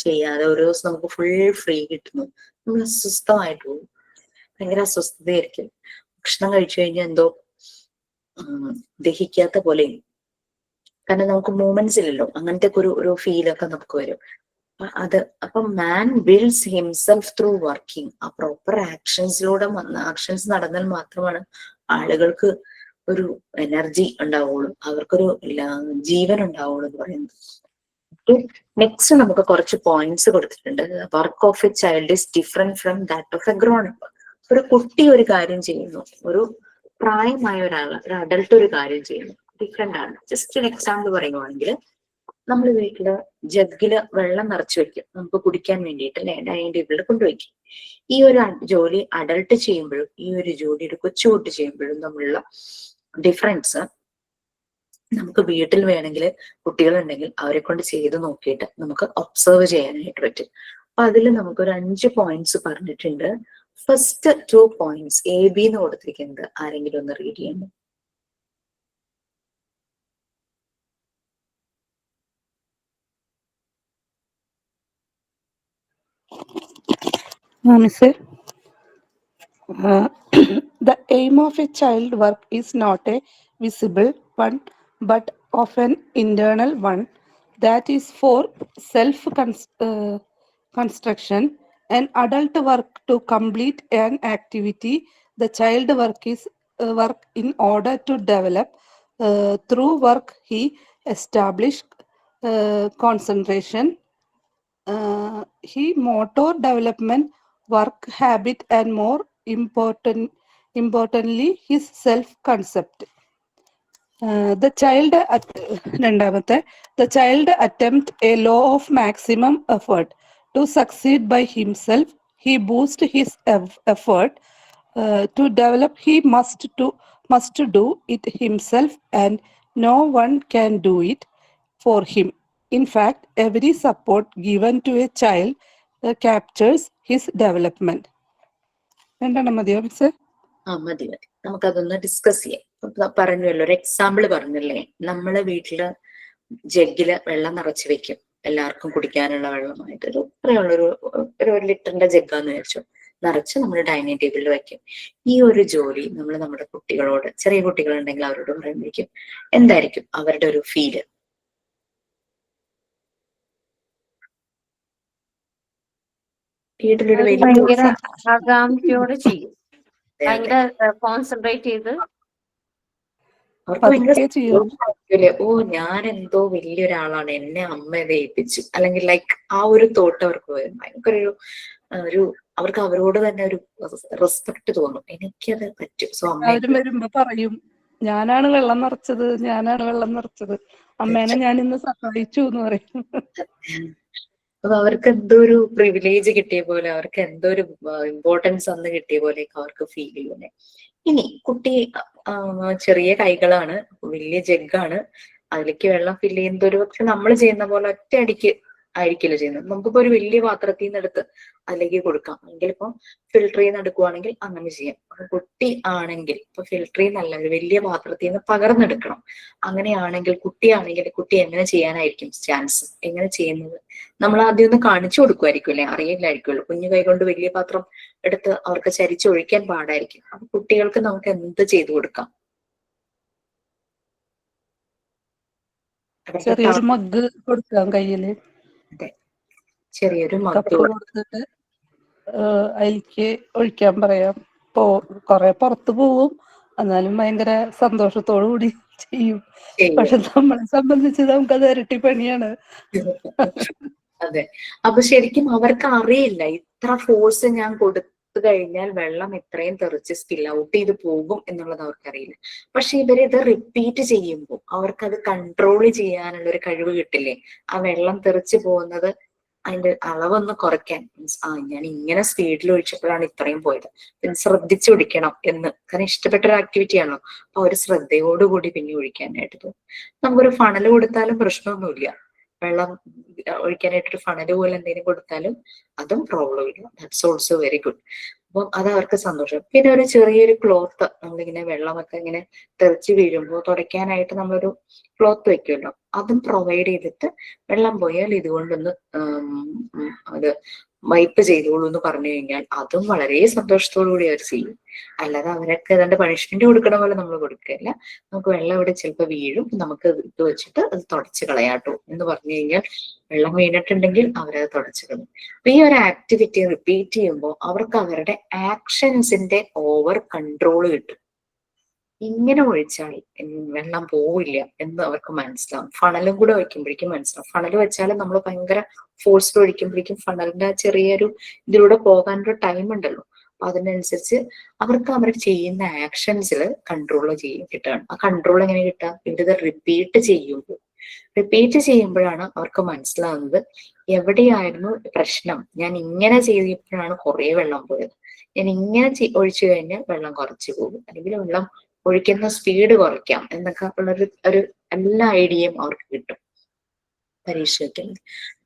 ചെയ്യാതെ ഒരു ദിവസം നമുക്ക് ഫുൾ ഫ്രീ കിട്ടുന്നു, നമ്മൾ അസ്വസ്ഥമായിട്ട് പോകും, ഭയങ്കര അസ്വസ്ഥതയായിരിക്കും. ഭക്ഷണം കഴിച്ചു കഴിഞ്ഞാൽ എന്തോ ദഹിക്കാത്ത പോലെ, കാരണം നമുക്ക് മൂമെന്റ്സ് ഇല്ലല്ലോ, അങ്ങനത്തെ ഒരു ഫീലൊക്കെ നമുക്ക് വരും. അപ്പം മാൻ ബിൽഡ്സ് ഹിംസെൽഫ് ത്രൂ വർക്കിംഗ്. ആ പ്രോപ്പർ ആക്ഷൻസ് നടന്നാൽ മാത്രമാണ് ആളുകൾക്ക് ഒരു എനർജി ഉണ്ടാവുള്ളൂ, അവർക്കൊരു ജീവൻ ഉണ്ടാവുള്ളൂ എന്ന് പറയുന്നത്. നെക്സ്റ്റ് നമുക്ക് കുറച്ച് പോയിന്റ്സ് കൊടുത്തിട്ടുണ്ട്. Work of A child is different from that of A grown up. ഒരു കുട്ടി ഒരു കാര്യം ചെയ്യുന്നു, ഒരു പ്രായമായ ഒരു അഡൽട്ട് ഒരു കാര്യം ചെയ്യുന്നു, ഡിഫറെന്റ് ആണ്. ജസ്റ്റ് ഒരു എക്സാമ്പിൾ പറയുവാണെങ്കിൽ, നമ്മൾ വീട്ടില് ജഗ്ഗില് വെള്ളം നിറച്ചു വെക്കും നമുക്ക് കുടിക്കാൻ വേണ്ടിയിട്ട് അല്ലെ, ഡൈനിങ് ടേബിളിൽ കൊണ്ടുവയ്ക്കും. ഈ ഒരു ജോലി അഡൽട്ട് ചെയ്യുമ്പോഴും ഈ ഒരു ജോലി ഒരു കൊച്ചുകുട്ടി ചെയ്യുമ്പോഴും തമ്മിലുള്ള ഡിഫറൻസ് നമുക്ക് വീട്ടിൽ വേണമെങ്കിൽ കുട്ടികളുണ്ടെങ്കിൽ അവരെ കൊണ്ട് ചെയ്ത് നോക്കിയിട്ട് നമുക്ക് ഒബ്സർവ് ചെയ്യാനായിട്ട് പറ്റും. അപ്പൊ അതിൽ നമുക്കൊരു 5 പോയിന്റ്സ് പറഞ്ഞിട്ടുണ്ട്. ഫസ്റ്റ് 2 പോയിന്റ്സ് AB എന്ന് കൊടുത്തിരിക്കുന്നത് ആരെങ്കിലും ഒന്ന് റീഡ് ചെയ്യാമോ? The aim of a child work is not a visible one, but of an internal one, that is for self-construction. An adult work to complete an activity. The child work is work in order to develop. Through work, he established concentration. He motor development, work habit, and more importantly, his self-concept. The child attempt a law of maximum effort to succeed by himself. He boosts his effort to develop. He must do it himself, and no one can do it for him. In fact, every support given to a child captures his development. എന്താണ് മതിയോ miss? മതി. നമുക്കതൊന്ന് discuss ചെയ്യാം. പറഞ്ഞല്ലോ, ഒരു example പറഞ്ഞല്ലേ, നമ്മളെ വീട്ടില് ജഗ്ഗില് വെള്ളം നിറച്ച് വെക്കും എല്ലാവർക്കും കുടിക്കാനുള്ള വെള്ളമായിട്ട്. ഇത്രയുള്ളൊരു 1 ലിറ്ററിന്റെ ജഗ്ഗാന്ന് വിചാരിച്ചു, നിറച്ച് നമ്മൾ ഡൈനിങ് ടേബിളിൽ വെക്കും. ഈ ഒരു ജോലി നമ്മൾ നമ്മുടെ കുട്ടികളോട്, ചെറിയ കുട്ടികളുണ്ടെങ്കിൽ അവരോട് പറയുമ്പോഴേക്കും എന്തായിരിക്കും അവരുടെ ഒരു ഫീല്? വീട്ടിലൊരു ഒരു വലിയ ഭയങ്കര സം- ആകാംക്ഷയോടെ ചെയ്യും. അതെ, അതെ. ഭയങ്കര കോൺസെൻട്രേറ്റ് ചെയ്ത് അവർക്ക് ഭയങ്കര പതുക്കെ ചെയ്യും. സന്തോഷമായിരിക്കുമല്ലേ, ഓ ഞാൻ എന്തോ വലിയൊരാളാണ്, എന്നെ അമ്മ ഇത് ഏൽപ്പിച്ചു, അല്ലെങ്കിൽ ലൈക്ക് ആ ഒരു തോട്ട് അവർക്ക് വരും. ഭയങ്കര ഒരു അവർക്ക് അവരോട് തന്നെ ഒരു റെസ്പെക്ട് തോന്നും, എനിക്കത് പറ്റും, സോ അമ്മ എല്ലാവരും വരുമ്പോ പറയും, ഞാനാണ് വെള്ളം നിറച്ചത്, ഞാനാണ് വെള്ളം നിറച്ചത്, അമ്മേനെ ഞാൻ ഇന്ന് സഹായിച്ചു എന്ന് പറയും. അപ്പൊ അവർക്ക് എന്തോ ഒരു പ്രിവിലേജ് കിട്ടിയ പോലെ, അവർക്ക് എന്തോ ഒരു ഇമ്പോർട്ടൻസ് അന്ന് കിട്ടിയ പോലെയൊക്കെ അവർക്ക് ഫീൽ ചെയ്യുന്നത്. ഇനി കുട്ടി ചെറിയ കൈകളാണ്, വലിയ ജഗ്ഗാണ്, അതിലേക്ക് വെള്ളം ഫില്ല് ചെയ്യുന്നത് ഒരു പക്ഷെ നമ്മൾ ചെയ്യുന്ന പോലെ ഒറ്റയടിക്ക് ആയിരിക്കില്ല ചെയ്യുന്നത്. നമുക്കിപ്പോ ഒരു വലിയ പാത്രത്തിൽ നിന്ന് എടുത്ത് അതിലേക്ക് കൊടുക്കാം, എങ്കിൽ ഇപ്പൊ ഫിൽട്ടറിൽ നിന്ന് എടുക്കുവാണെങ്കിൽ അങ്ങനെ ചെയ്യാം. അപ്പൊ കുട്ടി ആണെങ്കിൽ ഇപ്പൊ ഫിൽട്ടറിൽ നിന്നല്ല, ഒരു വലിയ പാത്രത്തിൽ നിന്ന് പകർന്നെടുക്കണം. അങ്ങനെയാണെങ്കിൽ കുട്ടിയാണെങ്കിൽ കുട്ടി എങ്ങനെ ചെയ്യാനായിരിക്കും ചാൻസ്, എങ്ങനെ ചെയ്യുന്നത്? നമ്മൾ ആദ്യം ഒന്ന് കാണിച്ചു കൊടുക്കുമായിരിക്കും അല്ലെ, അറിയില്ലായിരിക്കുമല്ലോ. കുഞ്ഞു കൈ കൊണ്ട് വലിയ പാത്രം എടുത്ത് അവർക്ക് ചരിച്ചൊഴിക്കാൻ പാടായിരിക്കും. അപ്പൊ കുട്ടികൾക്ക് നമുക്ക് എന്ത് ചെയ്തു കൊടുക്കാം? അവരുടെ ചെറിയൊരു മഗ് കൊടുക്കാം കയ്യില്, അതെ, ചെറിയൊരു കപ്പ് മഗ്. കൊടുത്തിട്ട് അതിലേക്ക് ഒഴിക്കാൻ പറയാം. കൊറേ പുറത്ത് പോവും, എന്നാലും ഭയങ്കര സന്തോഷത്തോടു കൂടി ചെയ്യും. പക്ഷെ നമ്മളെ സംബന്ധിച്ച് നമുക്കത് ഇരട്ടി പണിയാണ്. അതെ, അപ്പൊ ശരിക്കും അവർക്ക് അറിയില്ല ഇത്ര ഫോഴ്സ് ഞാൻ കൊടുത്തു കഴിഞ്ഞാൽ വെള്ളം ഇത്രയും തെറിച്ച് സ്പിൽ ഔട്ട് ചെയ്ത് പോകും എന്നുള്ളത് അവർക്കറിയില്ല. പക്ഷെ ഇവരിത് റിപ്പീറ്റ് ചെയ്യുമ്പോൾ അവർക്കത് കൺട്രോൾ ചെയ്യാനുള്ള ഒരു കഴിവ് കിട്ടില്ലേ? ആ വെള്ളം തെറിച്ച് പോകുന്നത് അതിന്റെ അളവൊന്ന് കുറയ്ക്കാൻ, മീൻസ് ഞാൻ ഇങ്ങനെ സ്പീഡിൽ ഒഴിച്ചപ്പോഴാണ് ഇത്രയും പോയത്, പിന്നെ ശ്രദ്ധിച്ചു ഒഴിക്കണം എന്ന്. കാരണം ഇഷ്ടപ്പെട്ട ഒരു ആക്ടിവിറ്റി ആണല്ലോ, അപ്പൊ ഒരു ശ്രദ്ധയോടുകൂടി പിന്നെ ഒഴിക്കാനായിട്ട് തോന്നും. നമുക്കൊരു ഫണല് കൊടുത്താലും പ്രശ്നമൊന്നുമില്ല, വെള്ളം ഒഴിക്കാനായിട്ടൊരു ഫണല് പോലെ എന്തെങ്കിലും കൊടുത്താലും അതും പ്രോബ്ലം ഇല്ല. That's also very good. അപ്പം അത് അവർക്ക് സന്തോഷം. പിന്നെ ഒരു ചെറിയൊരു ക്ലോത്ത്, നമ്മളിങ്ങനെ വെള്ളമൊക്കെ ഇങ്ങനെ തെറിച്ച് വീഴുമ്പോൾ തുടയ്ക്കാനായിട്ട് നമ്മളൊരു ക്ലോത്ത് വെക്കുമല്ലോ, അതും പ്രൊവൈഡ് ചെയ്തിട്ട് വെള്ളം പോയാൽ ഇതുകൊണ്ടൊന്ന് അത് വൈപ്പ് ചെയ്തോളൂ എന്ന് പറഞ്ഞു കഴിഞ്ഞാൽ അതും വളരെ സന്തോഷത്തോടു കൂടി അവർ ചെയ്യും. അല്ലാതെ അവരൊക്കെ ഏതാണ്ട് പണിഷ്മെന്റ് കൊടുക്കണ പോലെ നമ്മൾ കൊടുക്കുകയല്ല. നമുക്ക് വെള്ളം ഇവിടെ ചിലപ്പോൾ വീഴും, നമുക്ക് ഇത് വെച്ചിട്ട് അത് തുടച്ച് കളയാട്ടോ എന്ന് പറഞ്ഞു കഴിഞ്ഞാൽ വെള്ളം വീണിട്ടുണ്ടെങ്കിൽ അവരത് തുടച്ച് കളയും. അപ്പൊ ഈ ഒരു ആക്ടിവിറ്റി റിപ്പീറ്റ് ചെയ്യുമ്പോൾ അവർക്ക് അവരുടെ ആക്ഷൻസിന്റെ ഓവർ കൺട്രോൾ കിട്ടും. ഇങ്ങനെ ഒഴിച്ചാൽ വെള്ളം പോവില്ല എന്ന് അവർക്ക് മനസ്സിലാവും. ഫണലും കൂടെ ഒഴിക്കുമ്പോഴേക്കും മനസ്സിലാവും. ഫണൽ വെച്ചാലും നമ്മൾ ഭയങ്കര ഫോഴ്സിൽ ഒഴിക്കുമ്പോഴേക്കും ഫണലിന്റെ ആ ചെറിയൊരു ഇതിലൂടെ പോകാനൊരു ടൈം ഉണ്ടല്ലോ, അപ്പൊ അതിനനുസരിച്ച് അവർക്ക് അവർ ചെയ്യുന്ന ആക്ഷൻസിൽ കൺട്രോൾ കിട്ടുകയാണ്. ആ കൺട്രോൾ എങ്ങനെ കിട്ടുക? ഇവരിത് റിപ്പീറ്റ് ചെയ്യുമ്പോഴാണ് അവർക്ക് മനസ്സിലാവുന്നത് എവിടെയായിരുന്നു പ്രശ്നം, ഞാൻ ഇങ്ങനെ ചെയ്തപ്പോഴാണ് കുറെ വെള്ളം പോയത്, ഞാൻ ഇങ്ങനെ ഒഴിച്ചു കഴിഞ്ഞാൽ വെള്ളം കുറച്ച് പോകും, അല്ലെങ്കിൽ വെള്ളം ഒഴിക്കുന്ന സ്പീഡ് കുറയ്ക്കാം എന്നൊക്കെ ഉള്ളൊരു എല്ലാ ഐഡിയയും അവർക്ക് കിട്ടും പരീക്ഷ വയ്ക്കുന്നത്.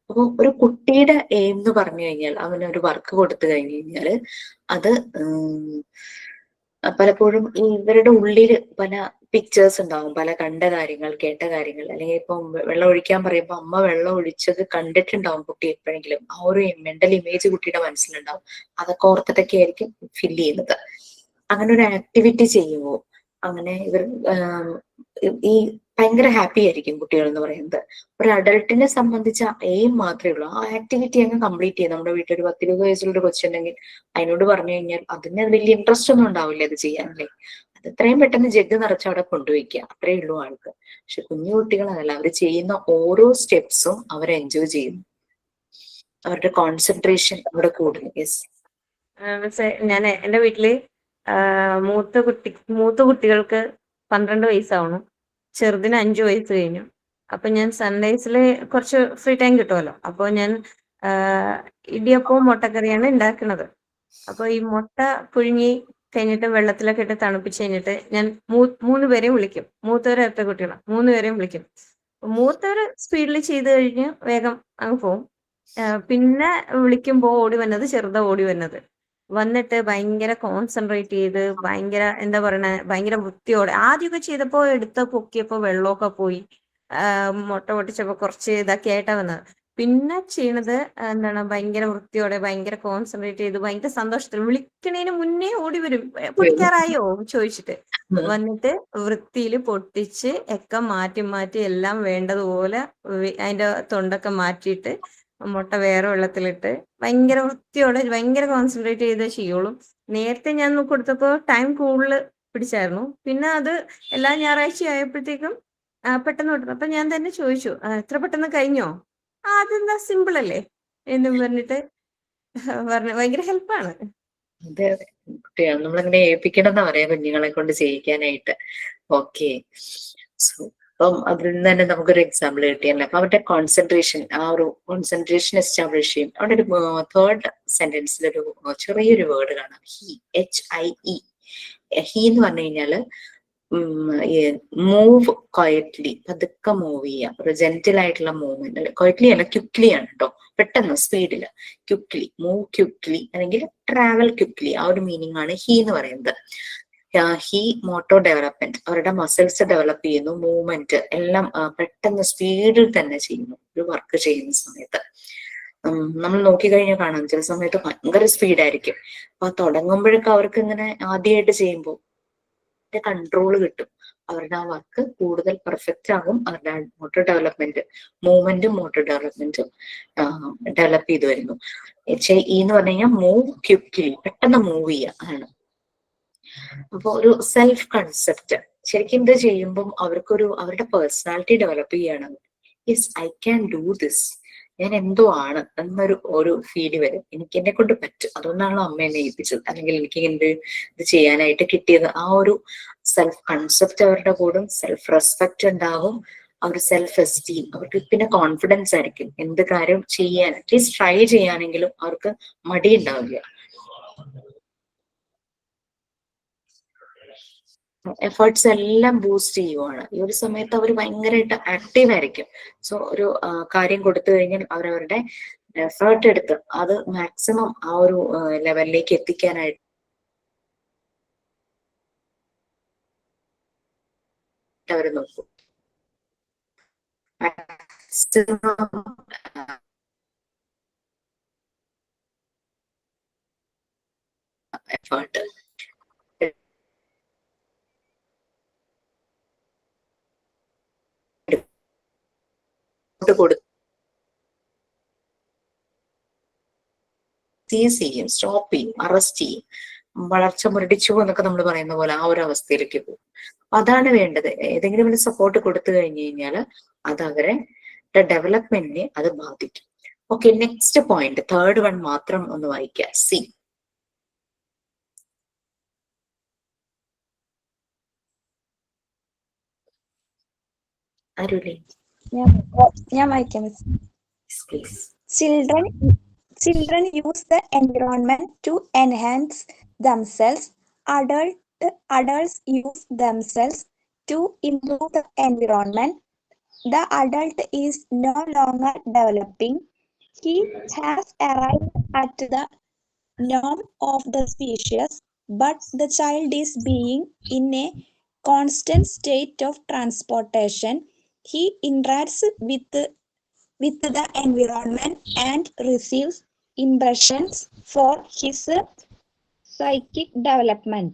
അപ്പൊ ഒരു കുട്ടിയുടെ എയിം എന്ന് പറഞ്ഞു കഴിഞ്ഞാൽ, അവനൊരു വർക്ക് കൊടുത്തു കഴിഞ്ഞു കഴിഞ്ഞാല് അത് പലപ്പോഴും ഇവരുടെ ഉള്ളിൽ പല പിക്ചേഴ്സ് ഉണ്ടാവും, പല കണ്ട കാര്യങ്ങൾ, കേട്ട കാര്യങ്ങൾ, അല്ലെങ്കിൽ ഇപ്പം വെള്ളം ഒഴിക്കാൻ പറയുമ്പോൾ അമ്മ വെള്ളം ഒഴിച്ചത് കണ്ടിട്ടുണ്ടാവും കുട്ടി എപ്പോഴെങ്കിലും. ആ ഒരു മെന്റൽ ഇമേജ് കുട്ടിയുടെ മനസ്സിലുണ്ടാവും. അതൊക്കെ ഓർത്തിട്ടൊക്കെ ആയിരിക്കും ഫില്ല് ചെയ്യുന്നത്. അങ്ങനെ ഒരു ആക്ടിവിറ്റി ചെയ്യുമ്പോൾ അങ്ങനെ ഇവർ ഈ ഭയങ്കര ഹാപ്പി ആയിരിക്കും കുട്ടികൾ എന്ന് പറയുന്നത്. ഒരു അഡൾട്ടിനെ സംബന്ധിച്ച എയിം മാത്രമേ ഉള്ളൂ ആ ആക്ടിവിറ്റി അങ്ങ് കംപ്ലീറ്റ് ചെയ്യാം. നമ്മുടെ വീട്ടിൽ ഒരു 10-20 വയസ്സുള്ള കൊച്ചുണ്ടെങ്കിൽ അതിനോട് പറഞ്ഞു കഴിഞ്ഞാൽ അതിന് വലിയ ഇൻട്രസ്റ്റ് ഒന്നും ഉണ്ടാവില്ല അത് ചെയ്യാനല്ലേ. അത് എത്രയും പെട്ടെന്ന് ജഗ് നിറച്ച് അവിടെ കൊണ്ടുവയ്ക്കുക, അത്രേ ഉള്ളൂ ആൾക്ക്. പക്ഷെ കുഞ്ഞു കുട്ടികളല്ല, അവർ ചെയ്യുന്ന ഓരോ സ്റ്റെപ്സും അവർ എൻജോയ് ചെയ്യുന്നു, അവരുടെ കോൺസെൻട്രേഷൻ അവിടെ കൂടുന്നു. യെസ്, ഞാൻ എൻ്റെ വീട്ടില് മൂത്ത കുട്ടികൾക്ക് 12 വയസ്സാവണം, ചെറുതിന് 5 വയസ്സ് കഴിഞ്ഞു. അപ്പൊ ഞാൻ സൺഡേസിൽ കുറച്ച് ഫ്രീ ടൈം കിട്ടുമല്ലോ, അപ്പോൾ ഞാൻ ഇടിയപ്പവും മുട്ടക്കറിയാണ് ഉണ്ടാക്കുന്നത്. അപ്പൊ ഈ മുട്ട പുഴുങ്ങി കഴിഞ്ഞിട്ട് വെള്ളത്തിലൊക്കെ ഇട്ട് തണുപ്പിച്ച് കഴിഞ്ഞിട്ട് ഞാൻ 3 പേരെയും വിളിക്കും. മൂത്തവരെ ഒറ്റ കുട്ടികളാണ്, 3 പേരെയും വിളിക്കും. മൂത്തവര് സ്പീഡിൽ ചെയ്ത് കഴിഞ്ഞ് വേഗം അങ്ങ് പോകും. പിന്നെ വിളിക്കുമ്പോൾ ഓടി വന്നത് ചെറുതാ ഓടി വന്നിട്ട് ഭയങ്കര കോൺസെൻട്രേറ്റ് ചെയ്ത് ഭയങ്കര എന്താ പറയണ ഭയങ്കര വൃത്തിയോടെ ആദ്യമൊക്കെ ചെയ്തപ്പോ എടുത്ത് പൊക്കിയപ്പോ വെള്ളമൊക്കെ പോയി, മുട്ട പൊട്ടിച്ചപ്പോ കുറച്ച് ഇതൊക്കെ ആയിട്ടാ വന്നത്. പിന്നെ ചെയ്യണത് എന്താണ് ഭയങ്കര വൃത്തിയോടെ ഭയങ്കര കോൺസെൻട്രേറ്റ് ചെയ്ത് ഭയങ്കര സന്തോഷത്തിൽ വിളിക്കണേന് മുന്നേ ഓടി വരും, പൊട്ടിക്കാറായോ ചോദിച്ചിട്ട് വന്നിട്ട് വൃത്തിയിൽ പൊട്ടിച്ച് ഒക്കെ മാറ്റി എല്ലാം വേണ്ടതുപോലെ അതിന്റെ തൊണ്ടൊക്കെ മാറ്റിയിട്ട് മുട്ട വേറെ വെള്ളത്തിലിട്ട് ഭയങ്കര വൃത്തിയോടെ ഭയങ്കര കോൺസെൻട്രേറ്റ് ചെയ്തേ ചെയ്യുള്ളൂ. നേരത്തെ ഞാൻ കൊടുത്തപ്പോൾ ടൈം കൂടുതൽ പിടിച്ചായിരുന്നു. പിന്നെ അത് എല്ലാ ഞായറാഴ്ചയും ആയപ്പോഴത്തേക്കും പെട്ടെന്ന് വിട്ടു. അപ്പൊ ഞാൻ തന്നെ ചോദിച്ചു, എത്ര പെട്ടെന്ന് കഴിഞ്ഞോ? അതെന്താ സിമ്പിൾ അല്ലേ എന്നും പറഞ്ഞിട്ട് പറഞ്ഞു. ഭയങ്കര ഹെൽപ്പാണ്. അതെ അതെ, കുട്ടികൾ നമ്മളിങ്ങനെ ഏൽപ്പിക്കണം എന്നാ പറയാ, കുഞ്ഞുങ്ങളെ കൊണ്ട് ചെയ്യിക്കാനായിട്ട്. ഓക്കെ, സോ അപ്പം അതിൽ നിന്ന് തന്നെ നമുക്കൊരു എക്സാമ്പിൾ കിട്ടിയല്ലേ. അപ്പൊ അവരുടെ കോൺസെൻട്രേഷൻ, ആ ഒരു കോൺസെൻട്രേഷൻ എസ്റ്റാബ്ലിഷ് ചെയ്യും. അവിടെ ഒരു തേർഡ് സെന്റൻസിലൊരു ചെറിയൊരു വേർഡ് കാണാം, ഹി, HIE. ഹി എന്ന് പറഞ്ഞു കഴിഞ്ഞാല് മൂവ് ക്വയറ്റ്ലി, പതുക്കെ മൂവ് ചെയ്യുക, ഒരു ജെന്റിൽ ആയിട്ടുള്ള മൂവ്മെന്റ്. ക്വയറ്റ്ലി അല്ല, ക്വിക്ലി ആണ് കേട്ടോ, പെട്ടെന്ന് സ്പീഡില്. ക്വിക്ലി, മൂവ് ക്വിക്ലി അല്ലെങ്കിൽ ട്രാവൽ ക്വിക്ലി, ആ ഒരു മീനിങ് ആണ് ഹി എന്ന് പറയുന്നത്. ഹി മോട്ടോർ ഡെവലപ്മെന്റ്, അവരുടെ മസിൽസ് ഡെവലപ്പ് ചെയ്യുന്നു, മൂവ്മെന്റ് എല്ലാം പെട്ടെന്ന് സ്പീഡിൽ തന്നെ ചെയ്യുന്നു ഒരു വർക്ക് ചെയ്യുന്ന സമയത്ത്. നമ്മൾ നോക്കിക്കഴിഞ്ഞാൽ കാണാം, ചില സമയത്ത് ഭയങ്കര സ്പീഡായിരിക്കും. അപ്പൊ തുടങ്ങുമ്പോഴൊക്കെ അവർക്ക് ഇങ്ങനെ ആദ്യമായിട്ട് ചെയ്യുമ്പോൾ കൺട്രോൾ കിട്ടും, അവരുടെ ആ വർക്ക് കൂടുതൽ പെർഫെക്റ്റ് ആകും. അവരുടെ മോട്ടോർ ഡെവലപ്മെന്റ്, മൂവ്മെന്റും മോട്ടോർ ഡെവലപ്മെന്റും ഡെവലപ്പ് ചെയ്ത് വരുന്നു. HIE എന്ന് പറഞ്ഞു കഴിഞ്ഞാൽ മൂവ് ക്വിക്ലി, പെട്ടെന്ന് മൂവ് ചെയ്യുക ആണ്. അപ്പൊ ഒരു സെൽഫ് കൺസെപ്റ്റ് ശരിക്കും ഇത് ചെയ്യുമ്പം അവർക്കൊരു അവരുടെ പേഴ്സണാലിറ്റി ഡെവലപ്പ് ചെയ്യാണ്. Yes, I can do this, ഞാൻ എന്തോ ആണ് എന്നൊരു ഫീല് വരും. എനിക്ക് എന്നെ കൊണ്ട് പറ്റും, അതുകൊണ്ടാണല്ലോ അമ്മ എന്നെ ഏൽപ്പിച്ചത്, അല്ലെങ്കിൽ എനിക്ക് ഇത് ചെയ്യാനായിട്ട് കിട്ടിയത്. ആ ഒരു സെൽഫ് കൺസെപ്റ്റ് അവരുടെ കൂടെ, സെൽഫ് റെസ്പെക്ട് ഉണ്ടാകും, ആ ഒരു സെൽഫ് എസ്റ്റീം, അവർക്ക് പിന്നെ കോൺഫിഡൻസ് ആയിരിക്കും എന്ത് കാര്യം ചെയ്യാൻ. അറ്റ്ലീസ്റ്റ് ട്രൈ ചെയ്യാനെങ്കിലും അവർക്ക് മടി ഉണ്ടാവില്ല. എഫേർട്സ് എല്ലാം ബൂസ്റ്റ് ചെയ്യുവാണ്. ഈ ഒരു സമയത്ത് അവർ ഭയങ്കരമായിട്ട് ആക്റ്റീവ് ആയിരിക്കും. സോ ഒരു കാര്യം കൊടുത്തു കഴിഞ്ഞാൽ അവരവരുടെ എഫേർട്ട് എടുത്ത് അത് മാക്സിമം ആ ഒരു ലെവലിലേക്ക് എത്തിക്കാനായിട്ട് അവർ നോക്കും. മാക്സിമം എഫേർട്ട് കൊടുത്ത് സീസ് ചെയ്യും, സ്റ്റോപ്പ് ചെയ്യും, അറസ്റ്റ് ചെയ്യും. വളർച്ച മുരടിച്ചു എന്നൊക്കെ നമ്മൾ പറയുന്ന പോലെ ആ ഒരു അവസ്ഥയിലേക്ക് പോകും. അതാണ് വേണ്ടത്. ഏതെങ്കിലും ഒരു സപ്പോർട്ട് കൊടുത്തു കഴിഞ്ഞു കഴിഞ്ഞാൽ അത് അവരെ ഡെവലപ്മെന്റിനെ അത് ബാധിക്കും. Okay, next point, third one മാത്രം ഒന്ന് വായിക്കാം. സി, ആരുല്ലേ? ഞാൻ വായിക്കാം miss. Please. Children use the environment to enhance themselves. Adults use themselves to improve the environment. The adult is no longer developing. He has arrived at the norm of the species, but the child is being in a constant state of transportation. He interacts with the environment and receives impressions for his psychic development.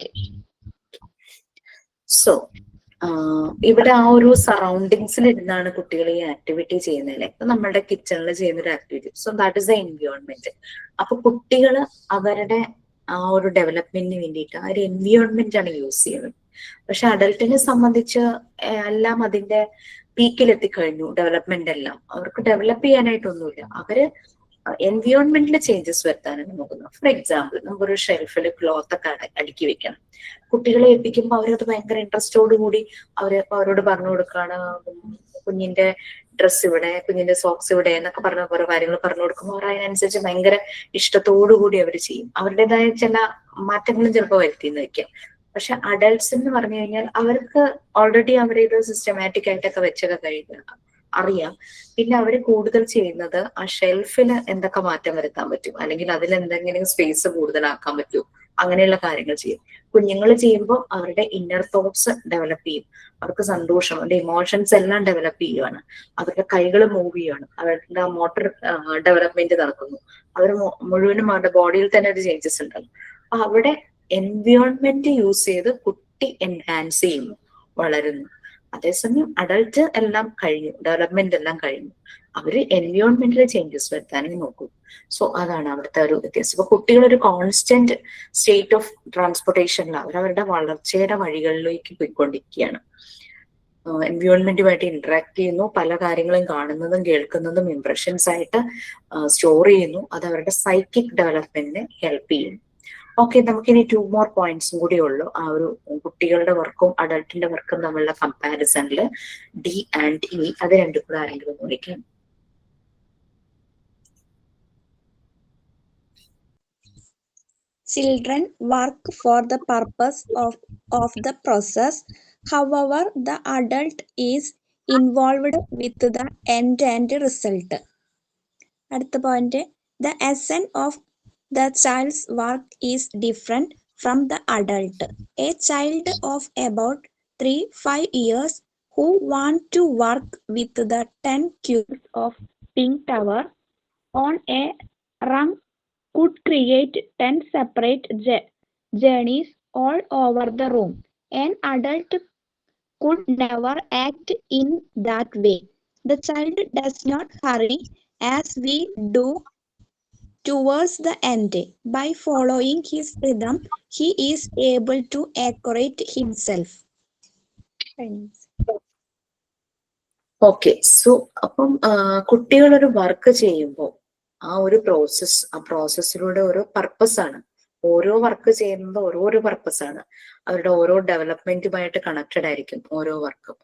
So ഇവിടെ ആ ഒരു സറൗണ്ടിങ്സിൽ ഇരുന്നാണ് കുട്ടികൾ ഈ activity ചെയ്യുന്നതല്ലേ. ഇപ്പൊ നമ്മുടെ കിച്ചണിൽ ചെയ്യുന്ന ഒരു activity. So that is the environment. അപ്പൊ കുട്ടികൾ അവരുടെ ആ ഒരു ഡെവലപ്മെന്റിന് വേണ്ടിയിട്ട് ആ ഒരു എൻവിയോൺമെന്റ് ആണ് യൂസ് ചെയ്യുന്നത്. പക്ഷെ അഡൽട്ടിനെ സംബന്ധിച്ച് എല്ലാം അതിന്റെ പീക്കിൽ എത്തിക്കഴിഞ്ഞു, ഡെവലപ്മെന്റ് എല്ലാം. അവർക്ക് ഡെവലപ്പ് ചെയ്യാനായിട്ടൊന്നുമില്ല. അവര് എൻവിയോൺമെന്റിൽ ചേഞ്ചസ് വരുത്താനാണ് നോക്കുന്നത്. ഫോർ എക്സാമ്പിൾ, നമുക്കൊരു ഷെൽഫിൽ ക്ലോത്ത് ഒക്കെ അടുക്കി വെക്കണം. കുട്ടികളെ ഏൽപ്പിക്കുമ്പോൾ അവരത് ഭയങ്കര ഇൻട്രസ്റ്റോട് കൂടി അവരോട് പറഞ്ഞു കൊടുക്കാണ്, കുഞ്ഞിന്റെ ഡ്രസ്സ് ഇവിടെ, കുഞ്ഞിന്റെ സോക്സ് ഇവിടെ എന്നൊക്കെ പറഞ്ഞ ഓരോ കാര്യങ്ങൾ പറഞ്ഞു കൊടുക്കുമ്പോൾ അവർ അതിനനുസരിച്ച് ഭയങ്കര ഇഷ്ടത്തോടു കൂടി അവർ ചെയ്യും. അവരുടേതായ ചില മാറ്റങ്ങളും ചിലപ്പോൾ വരുത്തിയെന്ന് വെക്കാം. പക്ഷെ അഡൽട്സ് എന്ന് പറഞ്ഞു കഴിഞ്ഞാൽ അവർക്ക് ഓൾറെഡി അവരിത് സിസ്റ്റമാറ്റിക് ആയിട്ടൊക്കെ വെച്ചൊക്കെ കഴിഞ്ഞാൽ അറിയാം. പിന്നെ അവർ കൂടുതൽ ചെയ്യുന്നത് ആ ഷെൽഫിന് എന്തൊക്കെ മാറ്റം വരുത്താൻ പറ്റും, അല്ലെങ്കിൽ അതിൽ എന്തെങ്കിലും സ്പേസ് കൂടുതലാക്കാൻ പറ്റും, അങ്ങനെയുള്ള കാര്യങ്ങൾ ചെയ്യും. കുഞ്ഞുങ്ങൾ ചെയ്യുമ്പോൾ അവരുടെ ഇന്നർ തോട്ട്സ് ഡെവലപ്പ് ചെയ്യും. അവർക്ക് സന്തോഷം, അവരുടെ ഇമോഷൻസ് എല്ലാം ഡെവലപ്പ് ചെയ്യുകയാണ്. അവരുടെ കൈകൾ മൂവ് ചെയ്യുകയാണ്, അവരുടെ മോട്ടോർ ഡെവലപ്മെന്റ് നടക്കുന്നു. അവർ മുഴുവനും അവരുടെ ബോഡിയിൽ തന്നെ ഒരു ചേഞ്ചസ് ഉണ്ടാകും. അപ്പൊ അവിടെ എൻവിയോൺമെന്റ് യൂസ് ചെയ്ത് കുട്ടി എൻഹാൻസ് ചെയ്യുന്നു, വളരുന്നു. അതേസമയം അഡൾട്ട് എല്ലാം കഴിഞ്ഞു, ഡെവലപ്മെന്റ് എല്ലാം കഴിഞ്ഞു, അവര് എൻവയോൺമെന്റിൽ ചേഞ്ചസ് വരുത്താനേ നോക്കൂ. സോ അതാണ് അവിടുത്തെ ഒരു വ്യത്യാസം. ഇപ്പൊ കുട്ടികളൊരു കോൺസ്റ്റന്റ് സ്റ്റേറ്റ് ഓഫ് ട്രാൻസ്പോർട്ടേഷനിൽ അവരവരുടെ വളർച്ചയുടെ വഴികളിലേക്ക് പോയിക്കൊണ്ടിരിക്കുകയാണ്. എൻവയോൺമെന്റുമായിട്ട് ഇന്ററാക്ട് ചെയ്യുന്നു, പല കാര്യങ്ങളും കാണുന്നതും കേൾക്കുന്നതും ഇംപ്രഷൻസ് ആയിട്ട് സ്റ്റോർ ചെയ്യുന്നു. അത് അവരുടെ സൈക്കിക് ഡെവലപ്മെന്റിനെ ഹെൽപ്പ് ചെയ്യുന്നു. ഓക്കെ, നമുക്കിനി 2 more പോയിന്റ്സും കൂടി ഉള്ളൂ. ആ ഒരു കുട്ടികളുടെ വർക്കും അഡൾട്ടിന്റെ വർക്കും തമ്മിലുള്ള കമ്പാരിസണിൽ ഡി ആൻഡ് ഇ, അത് രണ്ടും കൂടെ ആരെങ്കിലും നോക്കാം. Children work for the purpose of the process. However, the adult is involved with the end result. അടുത്ത point, the essence of the child's work is different from the adult. A child of about 3-5 years who want to work with the 10 cubes of pink tower on a rung could create 10 separate journeys all over the room. An adult could never act in that way. The child does not hurry as we do towards the end. By following his rhythm, he is able to accurate himself. Okay, so അപ്പം കുട്ടികളൊരു work ചെയ്യുമ്പോൾ ആ ഒരു process, ആ പ്രോസസ്സിലൂടെ ഓരോ purpose ആണ്. ഓരോ work ചെയ്യുന്നത് ഓരോരോ പർപ്പസ് ആണ്. അവരുടെ ഓരോ ഡെവലപ്മെന്റുമായിട്ട് കണക്റ്റഡ് ആയിരിക്കും ഓരോ വർക്കും.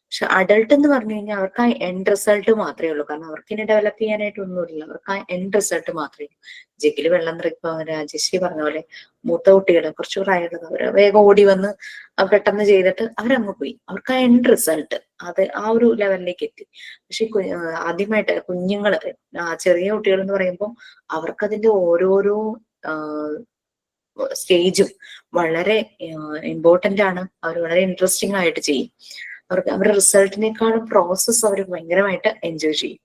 പക്ഷെ അഡൾട്ട് എന്ന് പറഞ്ഞു കഴിഞ്ഞാൽ അവർക്ക് ആ എൻഡ് റിസൾട്ട് മാത്രമേ ഉള്ളൂ. കാരണം അവർക്ക് ഇനി ഡെവലപ്പ് ചെയ്യാനായിട്ട് ഒന്നുമില്ല. അവർക്ക് ആ എൻഡ് റിസൾട്ട് മാത്രമേ ഉള്ളൂ. ജഗില് വെള്ളം നിറയ്ക്കുക, രാജശ്രീ പറഞ്ഞ പോലെ മൂത്ത കുട്ടികളെ കുറച്ച് പ്രായമുള്ളത് അവര് വേഗം ഓടി വന്ന് പെട്ടെന്ന് ചെയ്തിട്ട് അവരങ്ങ് പോയി. അവർക്ക് ആ എൻഡ് റിസൾട്ട് അത് ആ ഒരു ലെവലിലേക്ക് എത്തി. പക്ഷെ ആദ്യമായിട്ട് കുഞ്ഞുങ്ങള്, ചെറിയ കുട്ടികൾ എന്ന് പറയുമ്പോൾ അവർക്കതിന്റെ ഓരോരോ സ്റ്റേജും വളരെ ഇമ്പോർട്ടന്റ് ആണ്. അവർ വളരെ ഇൻട്രസ്റ്റിംഗ് ആയിട്ട് ചെയ്യും. അവർക്ക് അവരുടെ റിസൾട്ടിനേക്കാളും പ്രോസസ്സ് അവർ ഭയങ്കരമായിട്ട് എൻജോയ് ചെയ്യും.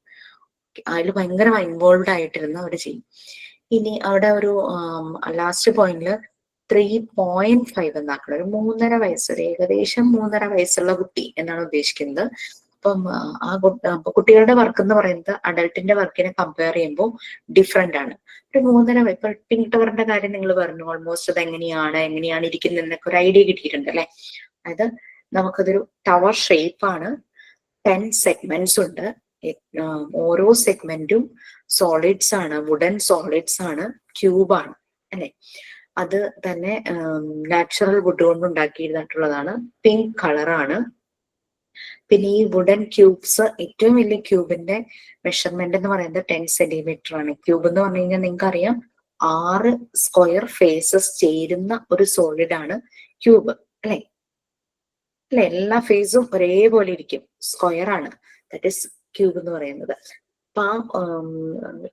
അതിൽ ഭയങ്കരമായി ഇൻവോൾവ് ആയിട്ടിരുന്ന് അവർ ചെയ്യും. ഇനി അവിടെ ഒരു ലാസ്റ്റ് പോയിന്റില് 3.5 എന്നാക്കണം. ഒരു 3.5 വയസ്സ്, ഒരു ഏകദേശം 3.5 വയസ്സുള്ള കുട്ടി എന്നാണ് ഉദ്ദേശിക്കുന്നത്. അപ്പം കുട്ടികളുടെ വർക്ക് എന്ന് പറയുന്നത് അഡൾട്ടിന്റെ വർക്കിനെ കമ്പയർ ചെയ്യുമ്പോൾ ഡിഫറെന്റ് ആണ്. ഒരു 3.5 ഇപ്പൊ പിങ്ക് ടവറിന്റെ കാര്യം നിങ്ങൾ പറഞ്ഞു, ഓൾമോസ്റ്റ് അത് എങ്ങനെയാണ് ഇരിക്കുന്നതെന്നൊക്കെ ഒരു ഐഡിയ കിട്ടിയിട്ടുണ്ട് അല്ലെ. അതായത് നമുക്കതൊരു ടവർ ഷേപ്പ് ആണ്. 10 സെഗ്മെന്റ്സ് ഉണ്ട്. ഓരോ സെഗ്മെന്റും സോളിഡ്സ് ആണ്, വുഡൻ സോളിഡ്സ് ആണ്, ക്യൂബ് ആണ് അല്ലെ. അത് തന്നെ നാച്ചുറൽ വുഡ് കൊണ്ട് ഉണ്ടാക്കിയിരുന്നിട്ടുള്ളതാണ്. പിങ്ക് കളറാണ്. പിന്നെ ഈ വുഡൻ ക്യൂബ്സ്, ഏറ്റവും വലിയ ക്യൂബിന്റെ മെഷർമെന്റ് എന്ന് പറയുന്നത് 10 സെന്റിമീറ്റർ ആണ്. ക്യൂബ് എന്ന് പറഞ്ഞു കഴിഞ്ഞാൽ നിങ്ങൾക്ക് അറിയാം 6 സ്ക്വയർ ഫേസസ് ചേരുന്ന ഒരു സോളിഡ് ആണ് ക്യൂബ് അല്ലെ. അല്ലെ, എല്ലാ ഫേസും ഒരേപോലെ ഇരിക്കും, സ്ക്വയർ ആണ്. ദാറ്റ് ഈസ് ക്യൂബ് എന്ന് പറയുന്നത്. അപ്പൊ ആ